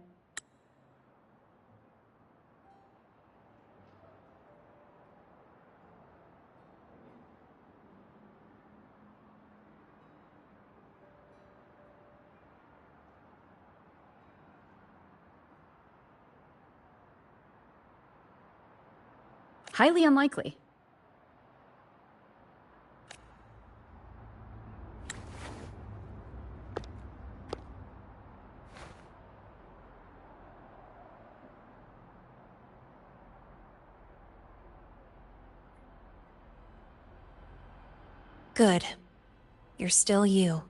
Highly unlikely. Good. You're still you.